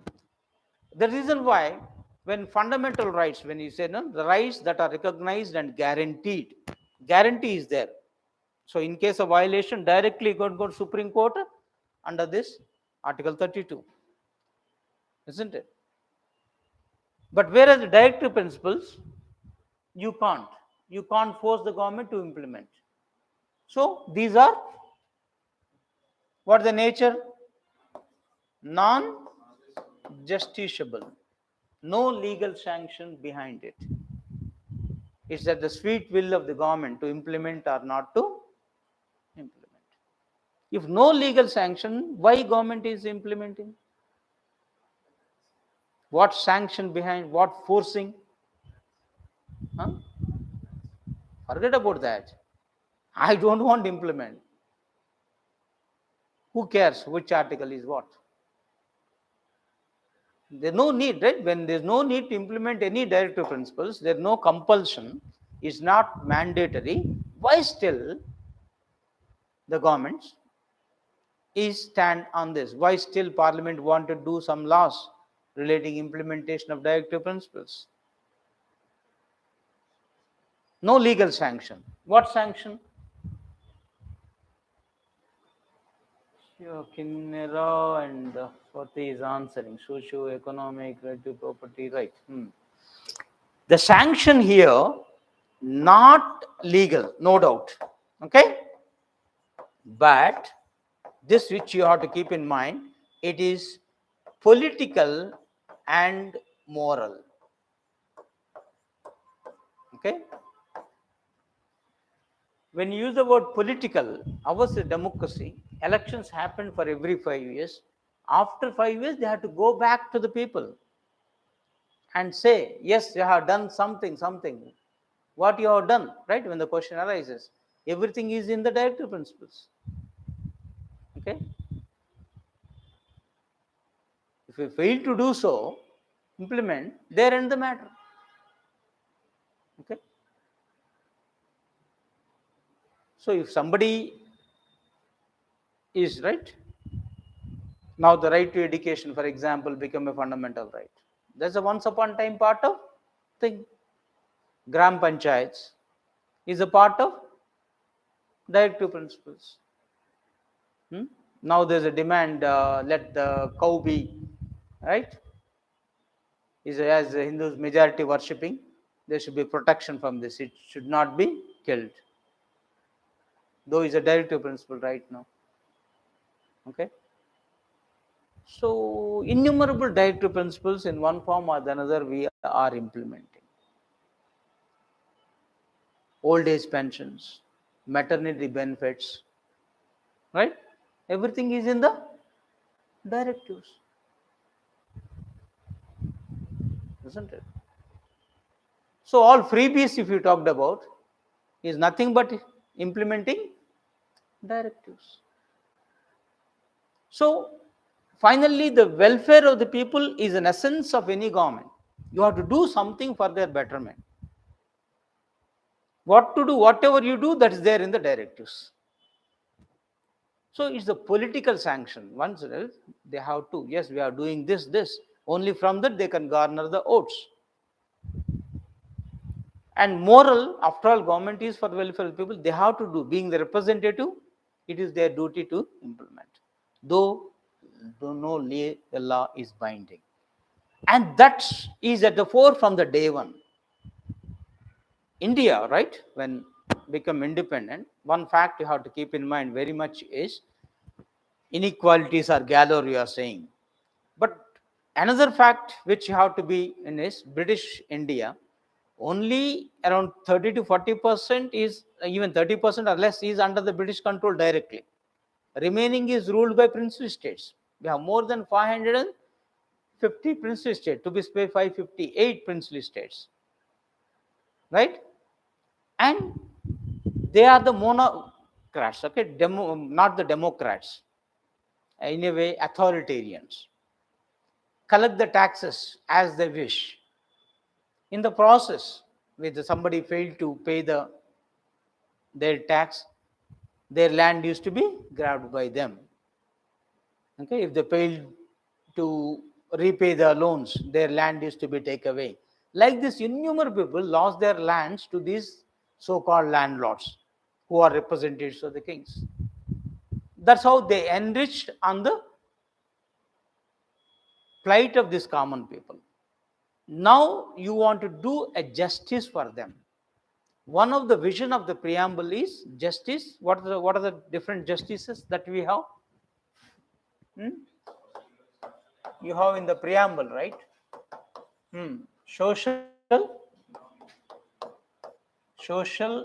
The reason why, when fundamental rights, when you say no, the rights that are recognized and guaranteed, guarantee is there. So in case of violation, directly go to Supreme Court under this Article 32, isn't it? But whereas the directive principles, you can't force the government to implement. So these are what the nature? Non-justiciable, no legal sanction behind it. It's at the sweet will of the government to implement or not to implement. If no legal sanction, why government is implementing? What sanction behind? What forcing? Huh? Forget about that. I don't want to implement. Who cares which article is what? There's no need, right? When there's no need to implement any directive principles, there's no compulsion, it's not mandatory. Why still the governments is stand on this? Why still Parliament want to do some laws relating implementation of directive principles? No legal sanction. What sanction? Kinnera and Swati is answering. Socio-economic right to property right. The sanction here, not legal, no doubt. Okay? But this which you have to keep in mind, it is political and moral. Okay? When you use the word political, ours is democracy. Elections happen for every 5 years. After 5 years, they have to go back to the people and say, yes, you have done something. What you have done, right? When the question arises, everything is in the directive principles. Okay? If you fail to do so, implement, there end the matter. Okay? So if somebody is right, now the right to education, for example, become a fundamental right. That's a once upon a time part of thing. Gram panchayats is a part of directive principles. Now there's a demand, let the cow be, right? As the Hindus majority worshipping, there should be protection from this. It should not be killed. Though it's a directive principle right now. Okay? So innumerable directive principles in one form or the another we are implementing. Old age pensions, maternity benefits, right? Everything is in the directives, isn't it? So all freebies, if you talked about, is nothing but implementing directives. So finally, the welfare of the people is an essence of any government. You have to do something for their betterment. What to do, whatever you do, that is there in the directives. So it's the political sanction. Once they have to, yes, we are doing this. Only from that they can garner the votes. And moral, after all, government is for the welfare of the people. They have to do. Being the representative, it is their duty to implement. Though no the law is binding. And that is at the fore from the day one. India, right, when become independent, one fact you have to keep in mind very much is inequalities are galore, you are saying. But another fact which you have to be in is British India, only around 30 to 40% is, even 30% or less, is under the British control directly. Remaining is ruled by princely states. We have more than 550 princely states, to be specific 558 princely states, right? And they are the monocrats, okay, not the democrats, in a way authoritarians, collect the taxes as they wish. In the process, with somebody failed to pay their tax, their land used to be grabbed by them. Okay, if they failed to repay the loans, their land used to be taken away. Like this, innumerable people lost their lands to these so-called landlords, who are representatives of the kings. That's how they enriched on the plight of these common people. Now you want to do a justice for them. One of the vision of the preamble is justice. What are the different justices that we have? You have in the preamble, right? Social,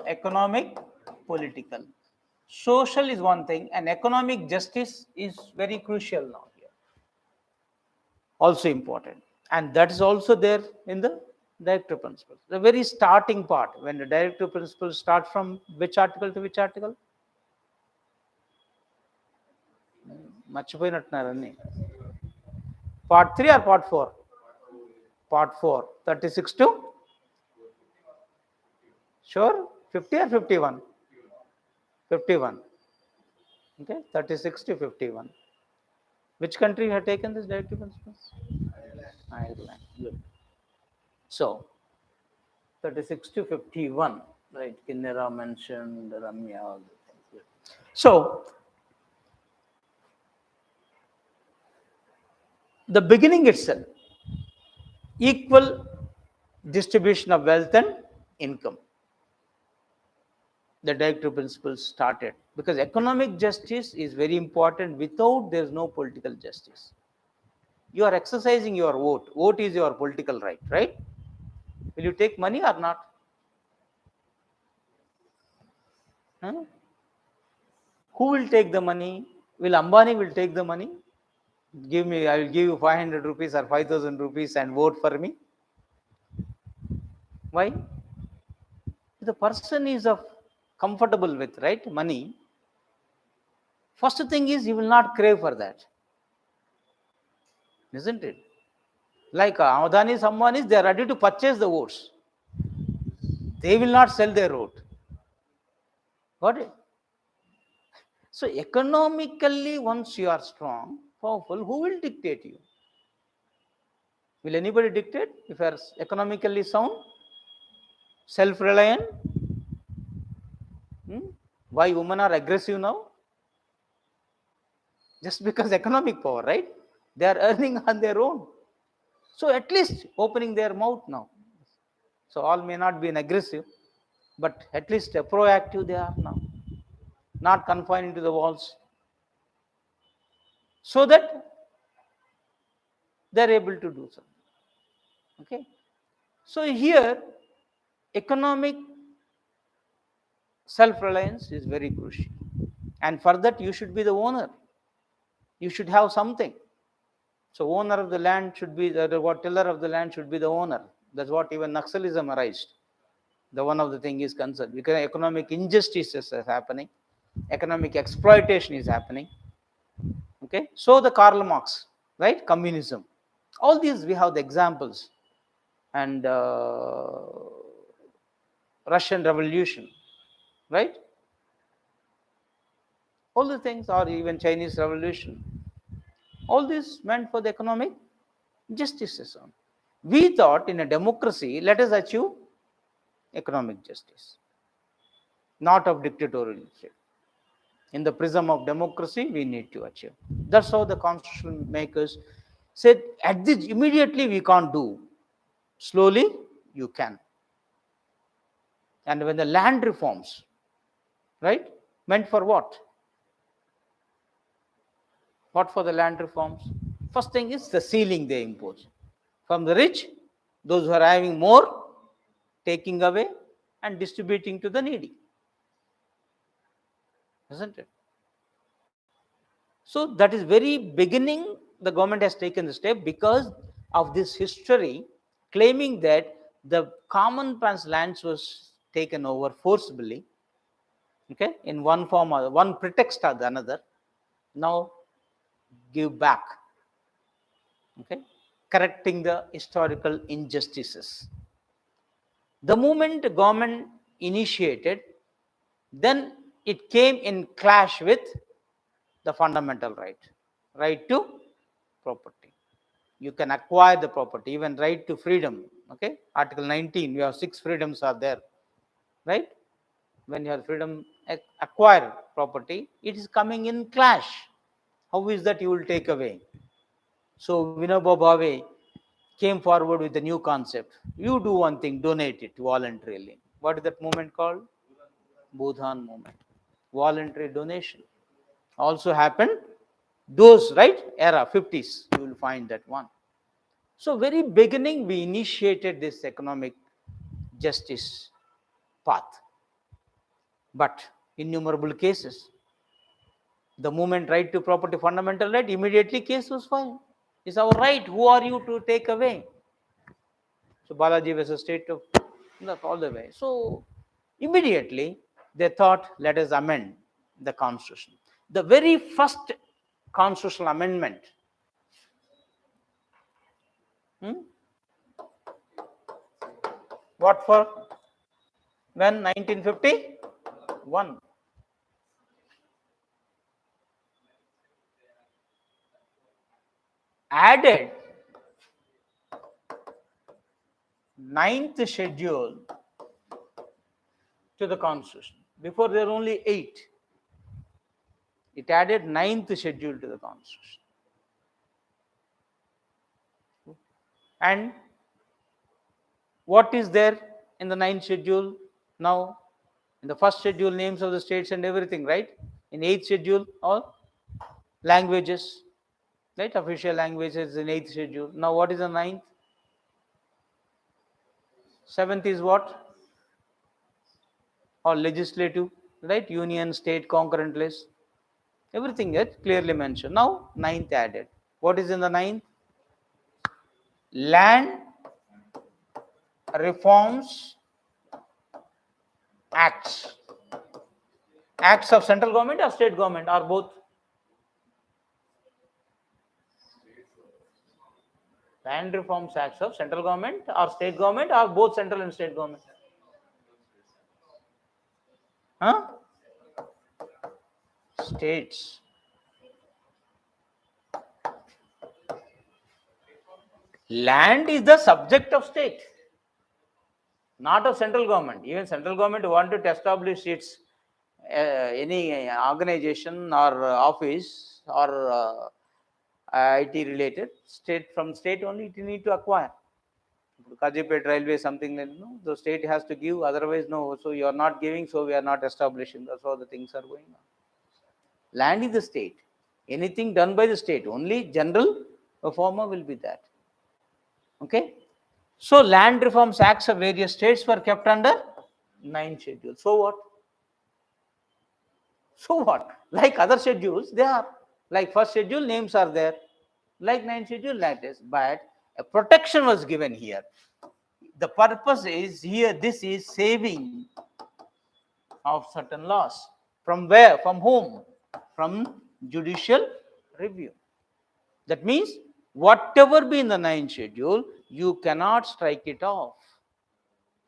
economic, political. Social is one thing, and economic justice is very crucial now here. Also important. And that is also there in the directive principles. The very starting part, when the directive principles start from which article to which article? మర్చిపోయినట్టున్నారన్నీ. Part 3 or part 4? Part 4, 36 to? Sure? 50 or 51? 51. Okay, 36 to 51. Which country had taken this directive principles? Ireland. Good. So, 36 to 51. Right, Kinnera mentioned, Ramya, all the things. Good. So, the beginning itself, equal distribution of wealth and income. The directive principles started, because economic justice is very important. Without, there is no political justice. You are exercising your vote. Vote is your political right, right? Will you take money or not? Huh? Who will take the money? Will Ambani will take the money? Give me, I will give you 500 rupees or 5,000 rupees and vote for me. Why? The person is comfortable with, right, money. First thing is, you will not crave for that, isn't it? Like Adanis, Ambanis, they are ready to purchase the votes. They will not sell their vote. Got it? So economically, once you are strong, powerful, who will dictate you? Will anybody dictate if you are economically sound, self-reliant? Why women are aggressive now? Just because economic power, right? They are earning on their own. So at least opening their mouth now. So all may not be aggressive, but at least proactive they are now. Not confined to the walls. So that they are able to do something. Okay. So here, economic self-reliance is very crucial. And for that, you should be the owner. You should have something. So owner of the land should be, tiller of the land should be the owner. That's what even Naxalism arised. The one of the thing is concerned, because economic injustices are happening. Economic exploitation is happening. Okay. So the Karl Marx, right? Communism. All these we have the examples. And Russian Revolution, right? All the things, or even Chinese Revolution, all this meant for the economic justice system. We thought in a democracy, let us achieve economic justice, not of dictatorial state. In the prism of democracy, we need to achieve. That's how the constitution makers said, at this immediately we can't do. Slowly you can. And when the land reforms, right, meant for what? What for the land reforms? First thing is the ceiling they impose. From the rich, those who are having more, taking away and distributing to the needy. Isn't it? So that is very beginning the government has taken the step because of this history claiming that the common man's lands was taken over forcibly, okay, in one form or one pretext or the another. Now give back, okay, correcting the historical injustices. The moment the government initiated, then it came in clash with the fundamental right to property. You can acquire the property, even right to freedom. Okay, Article 19, we have 6 freedoms are there, right? When you have freedom acquire property, it is coming in clash. How is that you will take away? So Vinoba Bhave came forward with a new concept. You do one thing, donate it voluntarily. What is that movement called? Bhutan movement. Voluntary donation. Also happened those, right, era 50s, you will find that one. So very beginning we initiated this economic justice path, but innumerable cases, the moment right to property, fundamental right, immediately case was filed. It's our right, who are you to take away? So Balaji was a state of all the way. So immediately they thought, let us amend the constitution. The very first constitutional amendment, what for? When 1951, added 9th schedule to the constitution. Before there were only 8. It added 9th schedule to the constitution. And what is there in the 9th schedule now? In the first schedule, names of the states and everything, right? In 8th schedule, all languages, right? Official languages in 8th schedule. Now what is the 9th? 7th is what? Or legislative, right? Union, state, concurrent list. Everything is clearly mentioned. Now 9th added. What is in the 9th? Land Reforms Acts. Acts of central government or state government or both? Land Reforms Acts of central government or state government or both central and state government? Huh? States. Land is the subject of state, not of central government. Even central government wanted to establish its any organization or office or IT related, state from state only it need to acquire. Kajipet railway, something like no, the state has to give, otherwise no. So you are not giving, so we are not establishing. That's how the things are going on. Land is the state. Anything done by the state, only general reformer will be that. Okay. So land reforms acts of various states were kept under 9th schedule. So what? So what? Like other schedules, they are. Like first schedule, names are there. Like 9th schedule, like this. But a protection was given here. The purpose is here, this is saving of certain laws. From where? From whom? From judicial review. That means whatever be in the 9th schedule, you cannot strike it off.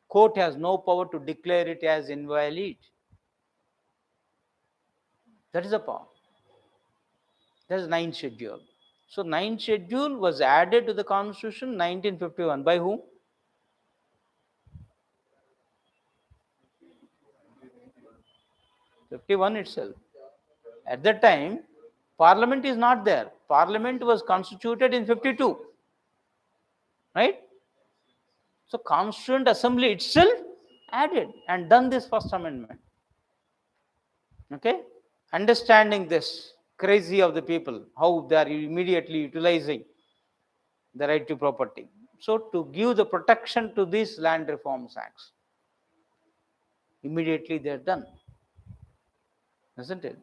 Court has no power to declare it as invalid. That is the power. That is ninth schedule. So ninth schedule was added to the Constitution 1951 by whom? 51 itself. At that time, Parliament is not there. Parliament was constituted in 52, right? So Constituent Assembly itself added and done this first amendment. Okay, understanding this crazy of the people, how they are immediately utilizing the right to property. So to give the protection to these land reforms acts, immediately they're done, isn't it?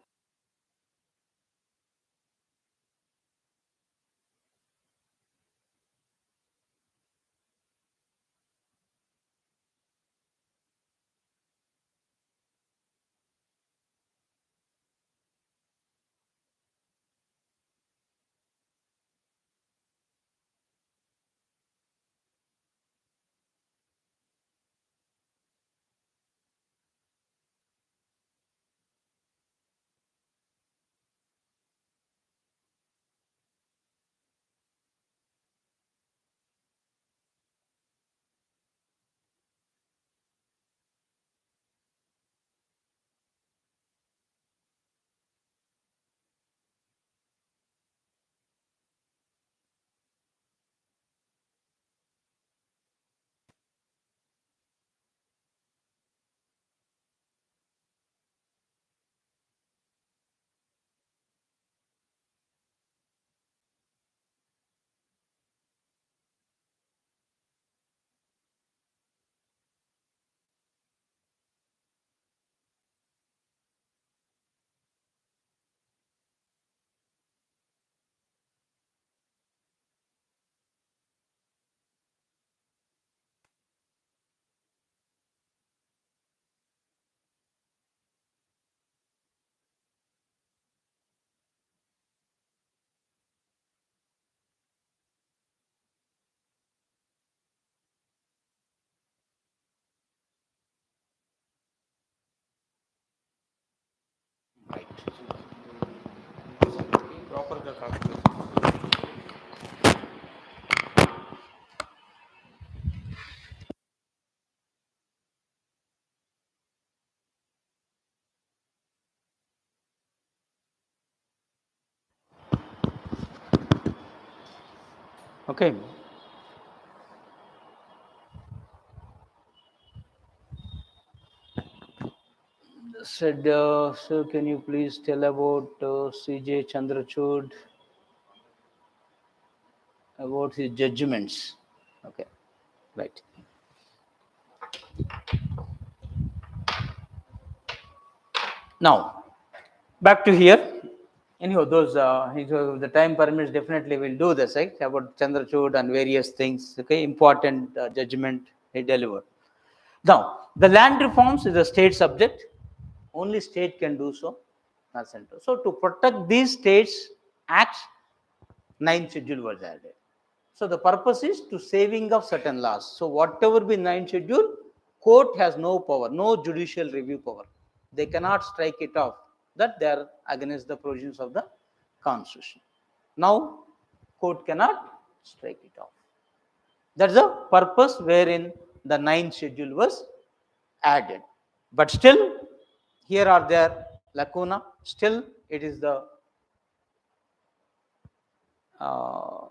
Right. Proper the calculation. Okay. Said, so can you please tell about CJ Chandrachud, about his judgments? Okay, right. Now, back to here. Anyhow, those the time permits, definitely we'll do this, right? About Chandrachud and various things. Okay, important judgment he delivered. Now, the land reforms is a state subject. Only state can do so, not central. So, to protect these states' acts, ninth schedule was added. So, the purpose is to saving of certain laws. So, whatever be ninth schedule, court has no power, no judicial review power. They cannot strike it off that they are against the provisions of the Constitution. Now, court cannot strike it off. That's the purpose wherein the ninth schedule was added. But still, here are there lacuna. Still, it is the uh,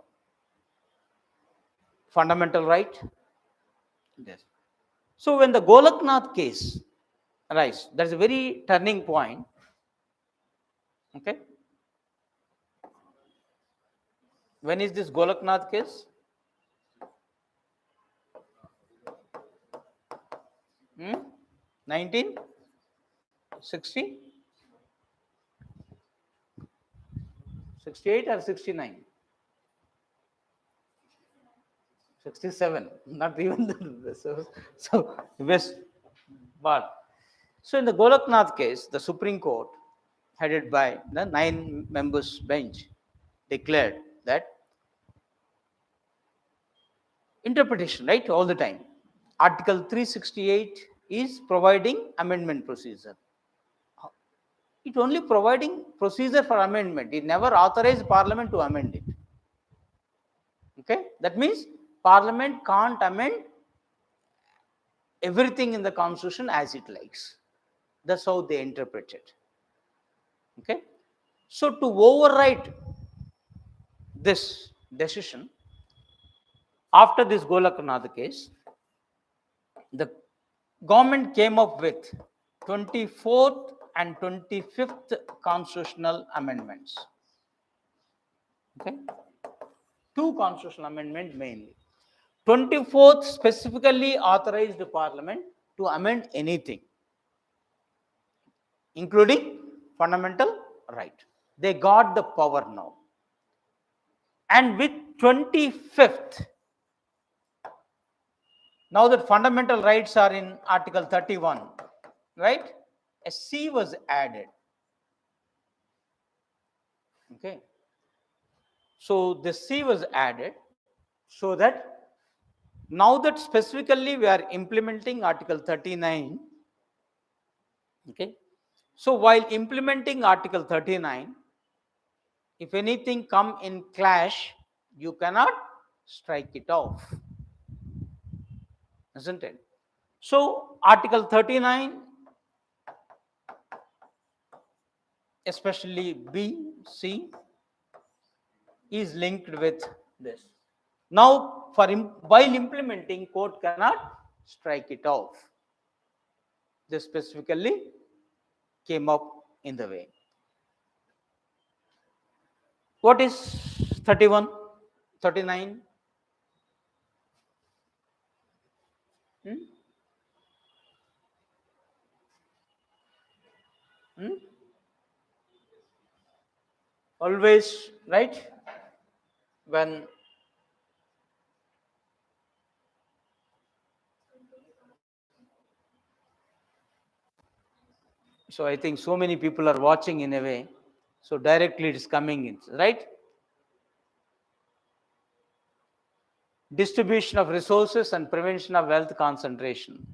fundamental right. Yes. So when the Golaknath case arises, that's a very turning point. Okay. When is this Golaknath case? 1960, 68 or 69? 67, not even the so West part. So in the Golaknath case, the Supreme Court, headed by the 9 members bench, declared that interpretation, right, all the time. Article 368 is providing amendment procedure. It only providing procedure for amendment. It never authorized Parliament to amend it. Okay, that means Parliament can't amend everything in the Constitution as it likes. That's how they interpret it. Okay, so to override this decision, after this Golaknath case, the government came up with 24th and 25th constitutional amendments. Okay, two constitutional amendments mainly. 24th specifically authorized the Parliament to amend anything, including fundamental right. They got the power now. And with 25th, now that fundamental rights are in Article 31, right? A C was added. Okay. So the C was added so that now that specifically we are implementing Article 39. Okay. So while implementing Article 39, if anything come in clash, you cannot strike it off, isn't it? So Article 39, especially B, C, is linked with this. Now, while implementing, court cannot strike it off. This specifically came up in the way. What is 31, 39? Hmm? Hmm? Always, right? When so I think so many people are watching in a way, so directly it is coming in, right? Distribution of resources and prevention of wealth concentration.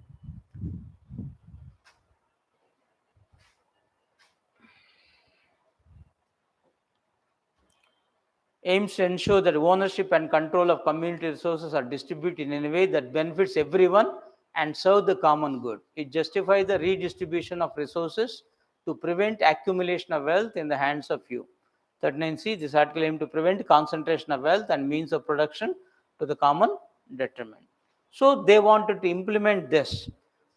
Aims to ensure that ownership and control of community resources are distributed in a way that benefits everyone and serve the common good. It justifies the redistribution of resources to prevent accumulation of wealth in the hands of few. 39C, this article aims to prevent concentration of wealth and means of production to the common detriment. So they wanted to implement this.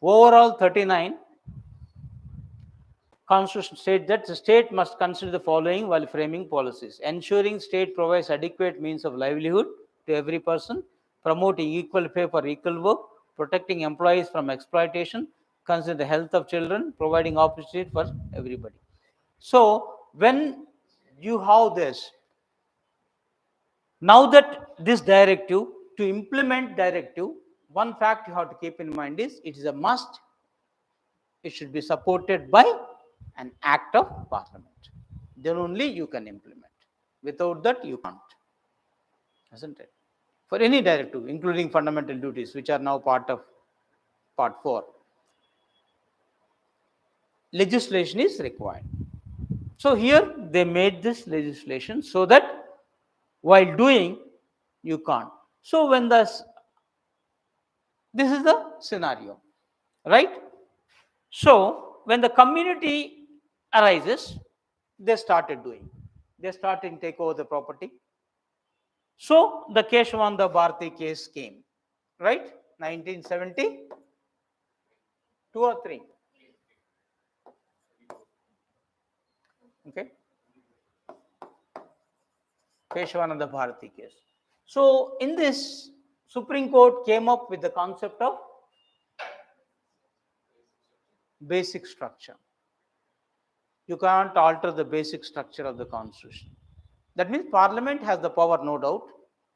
Overall, 39 Constitution states that the state must consider the following while framing policies: ensuring state provides adequate means of livelihood to every person, promoting equal pay for equal work, protecting employees from exploitation, considering the health of children, providing opportunity for everybody. So when you have this, now that this directive, to implement directive, one fact you have to keep in mind is it is a must. It should be supported by an act of Parliament. Then only you can implement. Without that, you can't. Isn't it? For any directive, including fundamental duties, which are now part of Part 4, legislation is required. So here they made this legislation so that while doing, you can't. So when this is the scenario, right? So when the community arises, they started doing. They started to take over the property. So the Keshwanda Bharati case came, right? 1972 or 3. Okay. Keshwananda Bharati case. So in this, Supreme Court came up with the concept of basic structure. You can't alter the basic structure of the Constitution. That means Parliament has the power, no doubt,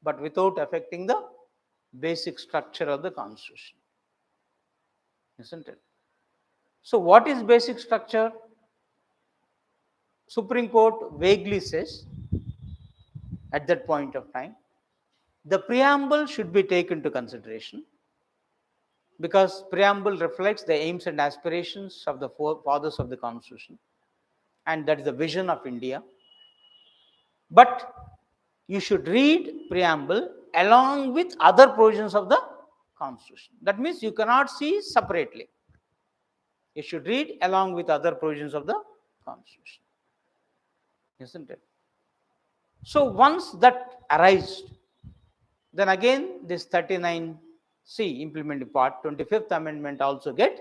but without affecting the basic structure of the Constitution. Isn't it? So what is basic structure? Supreme Court vaguely says at that point of time, the preamble should be taken into consideration because preamble reflects the aims and aspirations of the fathers of the Constitution. and that is the vision of India. But you should read preamble along with other provisions of the Constitution. That means you cannot see separately. You should read along with other provisions of the Constitution. Isn't it? So once that arises, then again this 39C implementing part, 25th Amendment also get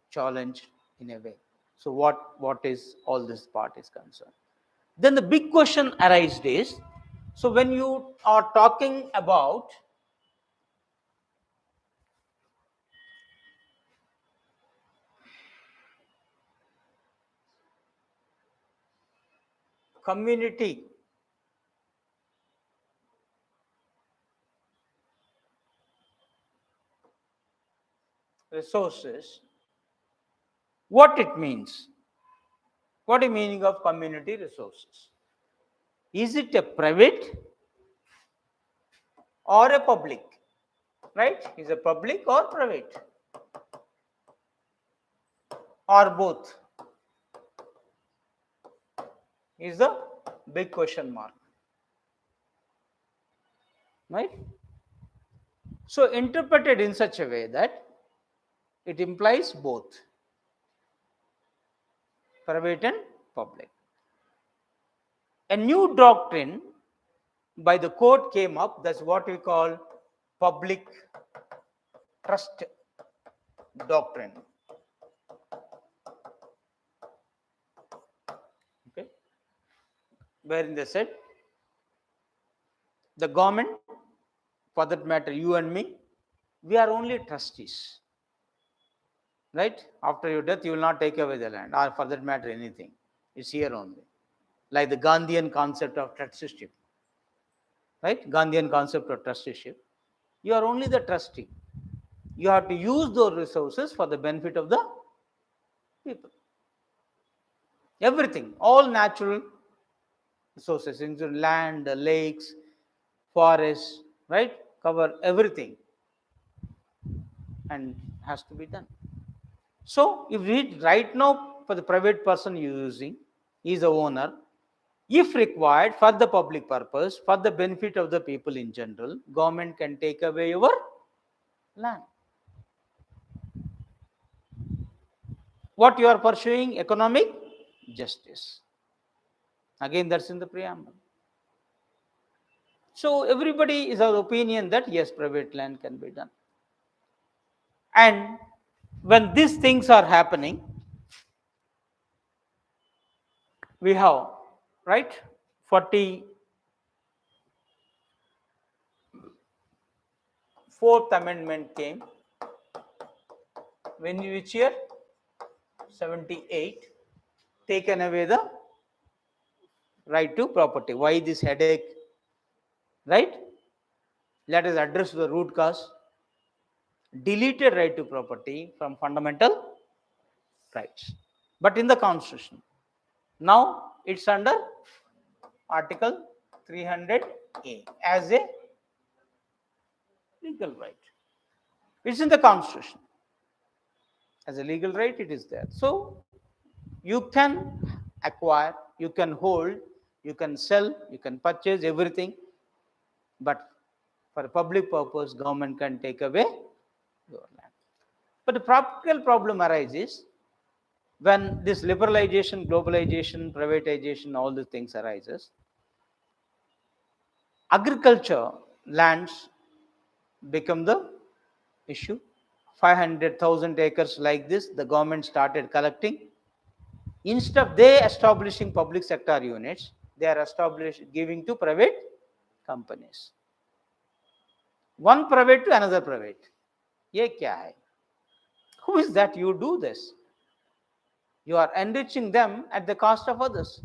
challenged in a way. So what is all this part is concerned? Then the big question arises is, so when you are talking about community resources, what it means? What is the meaning of community resources? Is it a private or a public? Right? Is it public or private? Or both? Is the big question mark. Right? So interpreted in such a way that it implies both private and public. A new doctrine by the court came up, that's what we call public trust doctrine. Okay, wherein they said the government, for that matter you and me, we are only trustees. Right? After your death, you will not take away the land, or for that matter anything. It's here only. Like the Gandhian concept of trusteeship. Right? Gandhian concept of trusteeship. You are only the trustee. You have to use those resources for the benefit of the people. Everything, all natural resources, including land, lakes, forests, right? Cover everything and has to be done. So if we right now for the private person using, he is the owner. If required for the public purpose, for the benefit of the people in general, government can take away your land. What you are pursuing? Economic justice. Again, that's in the preamble. So everybody is of the opinion that yes, private land can be done. And when these things are happening, we have, right, 44th Amendment came. When which year? 78. Taken away the right to property. Why this headache? Right? Let us address the root cause. Deleted right to property from fundamental rights. But in the Constitution, now it's under Article 300A as a legal right. It's in the Constitution. As a legal right, it is there. So you can acquire, you can hold, you can sell, you can purchase everything, but for a public purpose, government can take away your land. But the practical problem arises when this liberalization, globalization, privatization, all these things arises. Agriculture lands become the issue. 500,000 acres like this, the government started collecting. Instead of they establishing public sector units, they are giving to private companies. One private to another private. Ye kya hai? Who is that you do this? You are enriching them at the cost of others.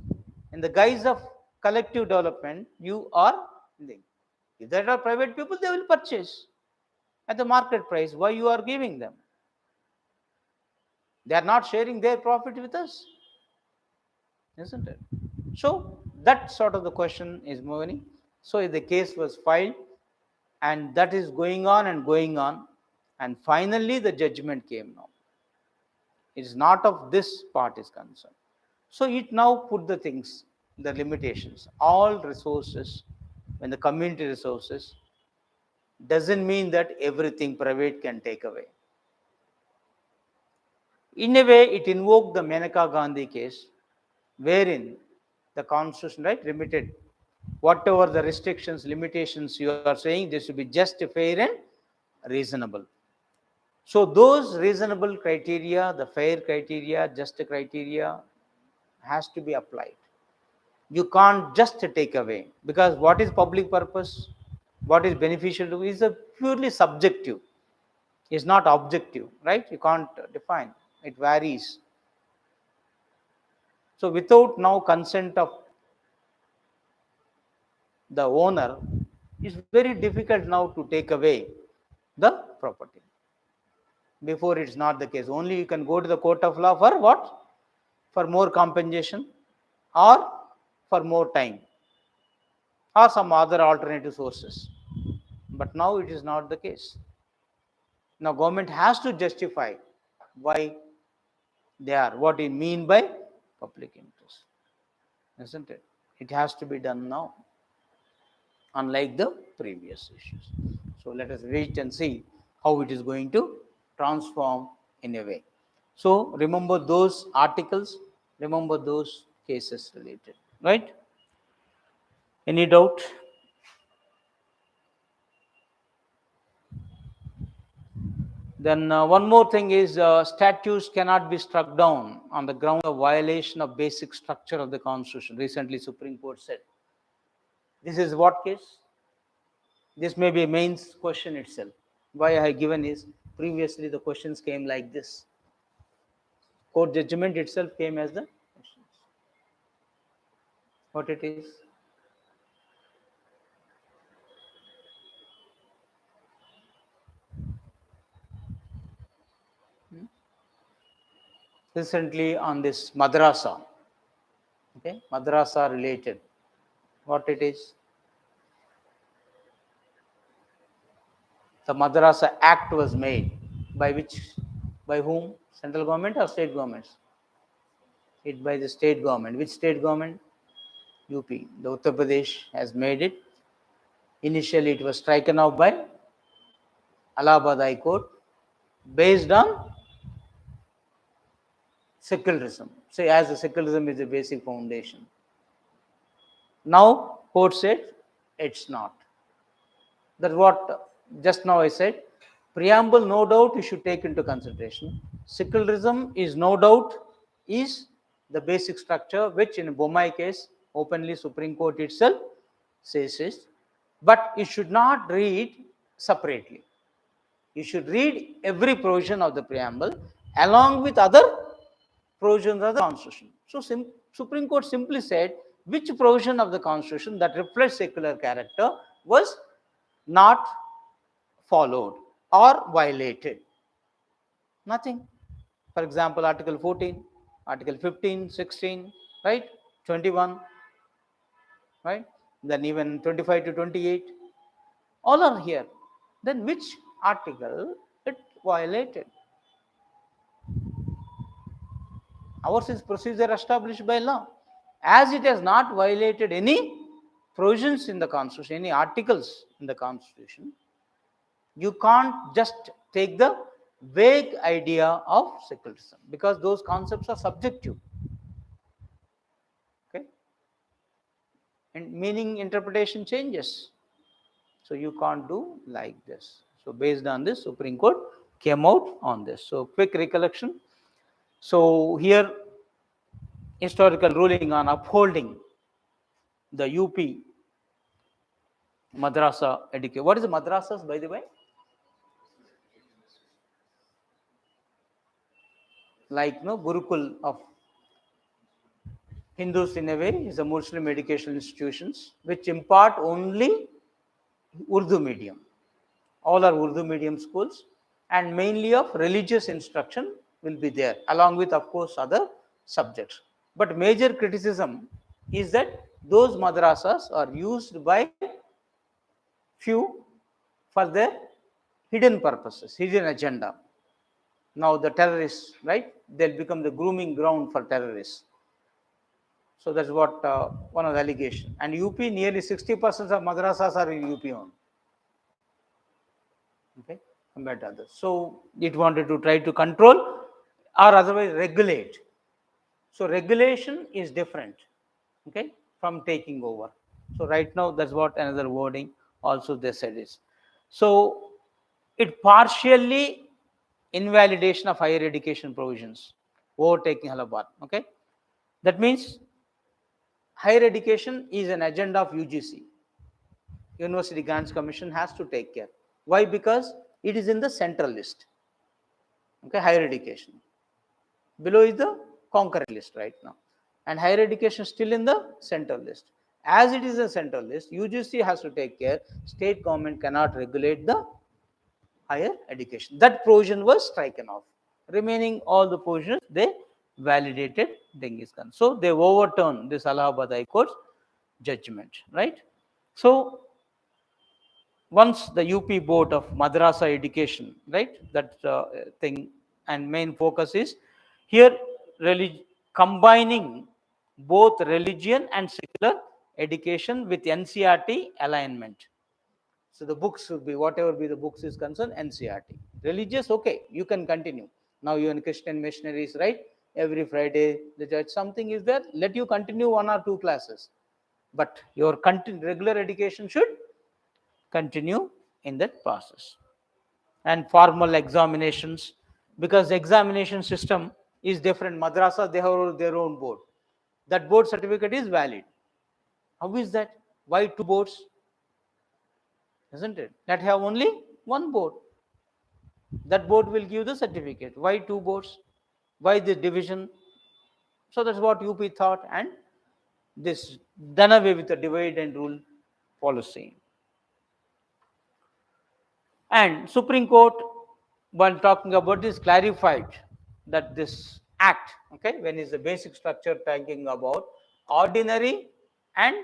In the guise of collective development, you are, if there are private people, they will purchase at the market price. Why you are giving them? They are not sharing their profit with us, isn't it? So that sort of the question is moving. So the case was filed, and that is going on and going on, and finally the judgment came now. It is not of this part is concerned. So it now put the things, the limitations. All resources, when the community resources, doesn't mean that everything private can take away. In a way, it invoked the Maneka Gandhi case, wherein the constitution, right, limited whatever the restrictions, limitations you are saying, they should be just, fair, and reasonable. So those reasonable criteria, the fair criteria, just criteria, has to be applied. You can't just take away, because what is public purpose, what is beneficial to is a purely subjective, is not objective, right? You can't define, it varies. So without now consent of the owner, it's very difficult now to take away the property. Before, it's not the case. Only you can go to the court of law for what? For more compensation, or for more time, or some other alternative sources. But now it is not the case. Now government has to justify why they are, what it mean by public interest, isn't it? It has to be done now, unlike the previous issues. So let us wait and see how it is going to transform in a way. So remember those articles, remember those cases related, right? Any doubt? Then one more thing is, statutes cannot be struck down on the ground of violation of basic structure of the Constitution. Recently, Supreme Court said. This is what case? This may be a mains question itself. Why I have given is, previously the questions came like this. Court judgment itself came as the questions. What it is? Recently on this madrasa, okay, madrasa related, what it is? The Madrasa Act was made by which, by whom? Central government or state governments? It by the state government. Which state government? UP. The Uttar Pradesh has made it. Initially, it was stricken out by Allahabad High Court based on secularism. Say, as the secularism is the basic foundation. Now, court said it's not. That's what just now I said. Preamble, no doubt, you should take into consideration. Secularism is no doubt is the basic structure, which in Bommai case, openly Supreme Court itself says is, but you should not read separately. You should read every provision of the preamble along with other provisions of the Constitution. So Supreme Court simply said which provision of the Constitution that reflects secular character was not followed or violated. Nothing. For example, Article 14, Article 15, 16, right? 21, right? Then even 25 to 28, all are here. Then which article it violated? Ours is procedure established by law. As it has not violated any provisions in the Constitution, any articles in the Constitution, you can't just take the vague idea of secularism, because those concepts are subjective. Okay? And meaning interpretation changes. So you can't do like this. So based on this, Supreme Court came out on this. So quick recollection. So here, historical ruling on upholding the UP madrasa education. What is the madrasas, by the way? Like Gurukul of Hindus in a way is a Muslim educational institutions which impart only Urdu medium. All are Urdu medium schools, and mainly of religious instruction will be there, along with, of course, other subjects. But major criticism is that those madrasas are used by few for their hidden purposes, hidden agenda. Now the terrorists, right? They'll become the grooming ground for terrorists. So that's what one of the allegations. And UP, nearly 60% of madrasas are in UP only. Okay, compared to others. So it wanted to try to control or otherwise regulate. So regulation is different, okay, from taking over. So right now that's what another wording also they said is. So it partially invalidation of higher education provisions, overtaking Allahabad. Okay, that means higher education is an agenda of UGC. University Grants Commission has to take care. Why? Because it is in the central list. Okay, higher education. Below is the concurrent list right now. And higher education still in the central list. As it is a central list, UGC has to take care. State government cannot regulate the higher education. That provision was stricken off. Remaining all the provisions, they validated Genghis Khan. So they overturned this Allahabad High Court's judgment, right? So once the UP Board of Madrasa Education, right, that thing, and main focus is here combining both religion and secular education with NCERT alignment. So the books should be, whatever be the books is concerned, NCERT. Religious, okay, you can continue. Now you are in Christian missionaries, right? Every Friday, the church, something is there, let you continue 1 or 2 classes. But your regular education should continue in that process. And formal examinations, because the examination system is different. Madrasa, they have their own board. That board certificate is valid. How is that? Why 2 boards? Isn't it? That have only 1 board. That board will give the certificate. Why 2 boards? Why the division? So that's what UP thought, and this done away with the divide and rule policy. And Supreme Court, while talking about this, clarified that this act, okay, when is the basic structure talking about ordinary and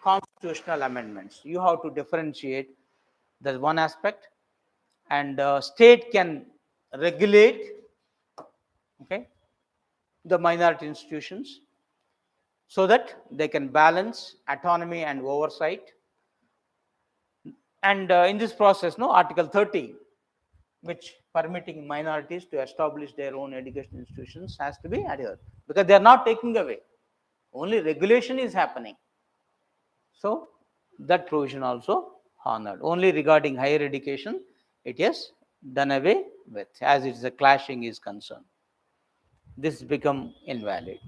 constitutional amendments, you have to differentiate. That's one aspect. And state can regulate, okay, the minority institutions so that they can balance autonomy and oversight. And in this process, no, Article 30, which permitting minorities to establish their own education institutions, has to be adhered, because they are not taking away. Only regulation is happening. So that provision also honored. Only regarding higher education, it is done away with, as it is a clashing is concerned. This become invalid.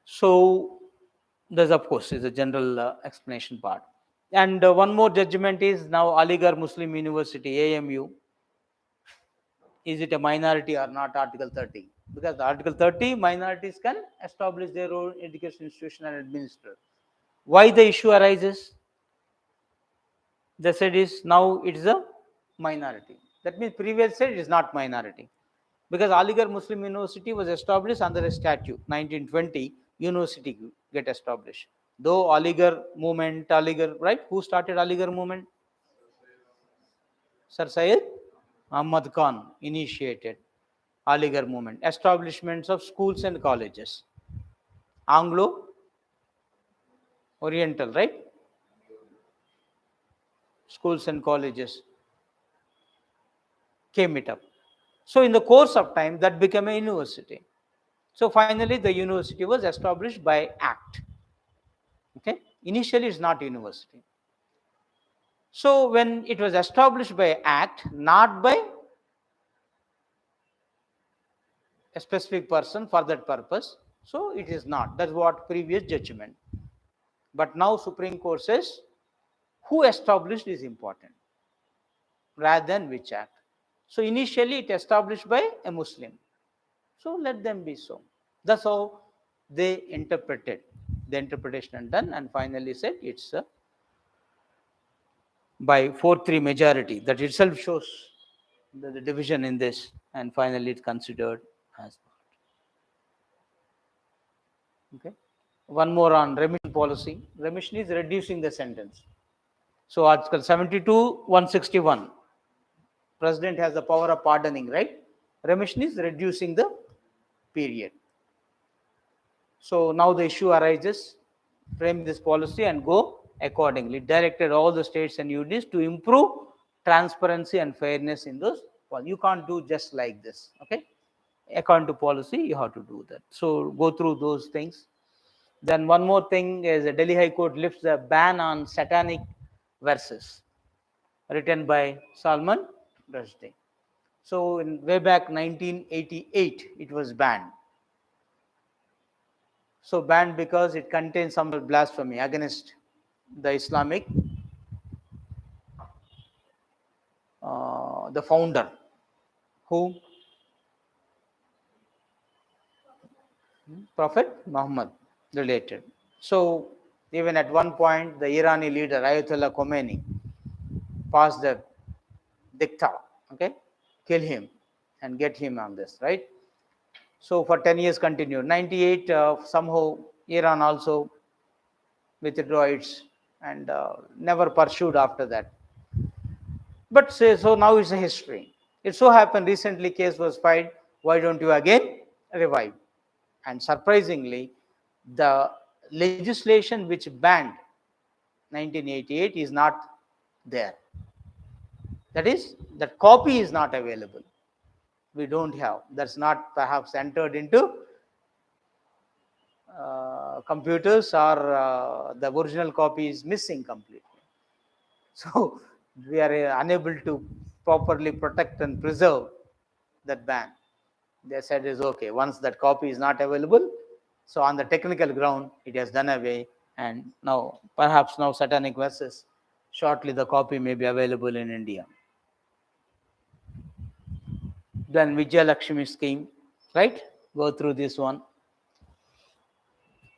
So this, of course, is a general explanation part. And one more judgment is now Aligarh Muslim University, AMU. Is it a minority or not? Article 30. Because Article 30, minorities can establish their own education institution and administer. Why the issue arises? They said is now it is a minority. That means previous said it is not minority. Because Aligarh Muslim University was established under a statute, 1920, university get established. Though Aligarh movement, right? Who started Aligarh movement? Sir Syed Ahmad Khan initiated Aligarh movement. Establishments of schools and colleges. Anglo Oriental, right? Schools and colleges came it up. So in the course of time, that became a university. So finally, the university was established by Act. Okay, initially it's not university. So when it was established by Act, not by a specific person for that purpose, so it is not. That's what previous judgment. But now Supreme Court says who established is important rather than which act. So initially it established by a Muslim. So let them be so. That's how they interpreted. The interpretation done, and finally said it's by 4-3 majority. That itself shows the division in this, and finally it's considered as part. Okay. One more on remission policy. Remission is reducing the sentence. So Article 72, 161. President has the power of pardoning, right? Remission is reducing the period. So now the issue arises, frame this policy and go accordingly. Directed all the states and unions to improve transparency and fairness in those. Well, you can't do just like this, okay? According to policy, you have to do that. So go through those things. Then one more thing is the Delhi High Court lifts the ban on satanic verses written by Salman Rushdie. So in way back 1988, it was banned. So banned because it contains some blasphemy against the Islamic, the founder, who? Prophet Muhammad related. So even at one point, the Irani leader Ayatollah Khomeini passed the dicta, okay, kill him and get him on this, right? So for 10 years continued. 98, somehow Iran also withdrew its and never pursued after that. But say, so now it's a history. It so happened recently case was filed. Why don't you again revive? And surprisingly, the legislation which banned 1988 is not there. That is, that copy is not available. We don't have. That's not perhaps entered into computers, or the original copy is missing completely. So we are unable to properly protect and preserve that ban. They said is okay. Once that copy is not available, so on the technical ground, it has done away. And now, perhaps now satanic verses, shortly the copy may be available in India. Then Vijaya Lakshmi scheme, right? Go through this one.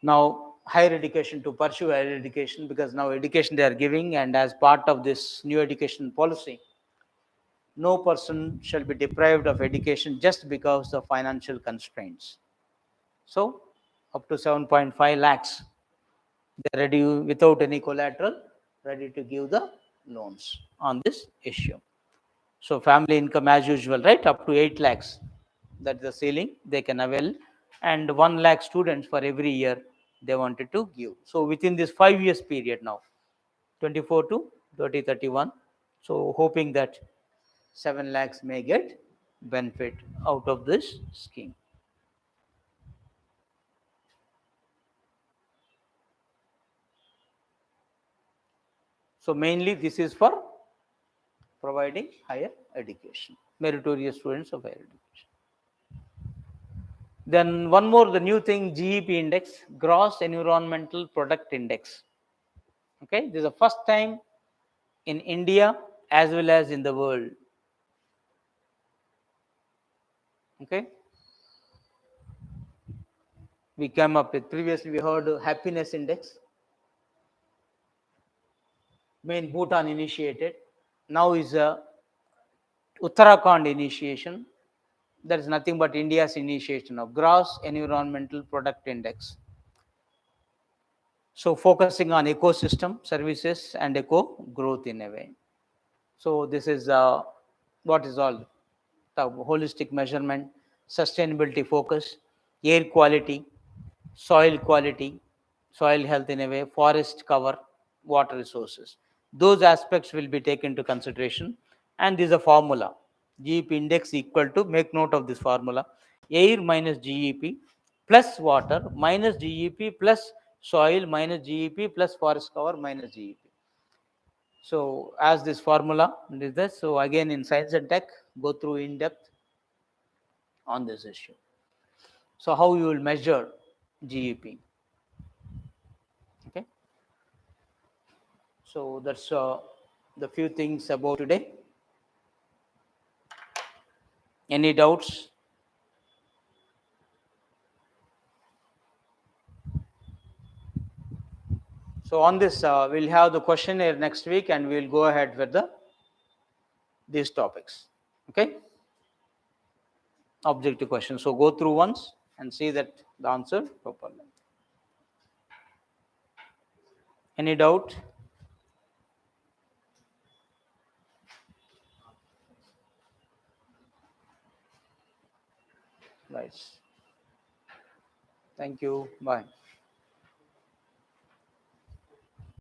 Now higher education, to pursue higher education, because now education they are giving, and as part of this new education policy, no person shall be deprived of education just because of financial constraints. So up to 7.5 lakhs, they're ready without any collateral, ready to give the loans on this issue. So family income as usual, right? Up to 8 lakhs, that's the ceiling they can avail, and 1 lakh students for every year they wanted to give. So within this 5 years period now, 24 to 3031, so hoping that 7 lakhs may get benefit out of this scheme. So mainly this is for providing higher education, meritorious students of higher education. Then one more, the new thing, GEP index, gross environmental product index. Okay, this is the first time in India as well as in the world. Okay, we came up with, previously we heard happiness index, main Bhutan initiated. Now is a Uttarakhand initiation. That is nothing but India's initiation of gross environmental product index. So focusing on ecosystem services and eco growth in a way. So this is what is all the holistic measurement, sustainability focus, air quality, soil health in a way, forest cover, water resources. Those aspects will be taken into consideration. And this is a formula. GEP index equal to, make note of this formula, air minus GEP plus water minus GEP plus soil minus GEP plus forest cover minus GEP. So as this formula is this, so again in science and tech, go through in depth on this issue. So how you will measure GEP? Okay. So that's the few things about today. Any doubts? So on this, we'll have the questionnaire next week, and we'll go ahead with these topics. Okay. Objective questions. So go through once and see that the answer properly. Any doubt? Right. Thank you bye.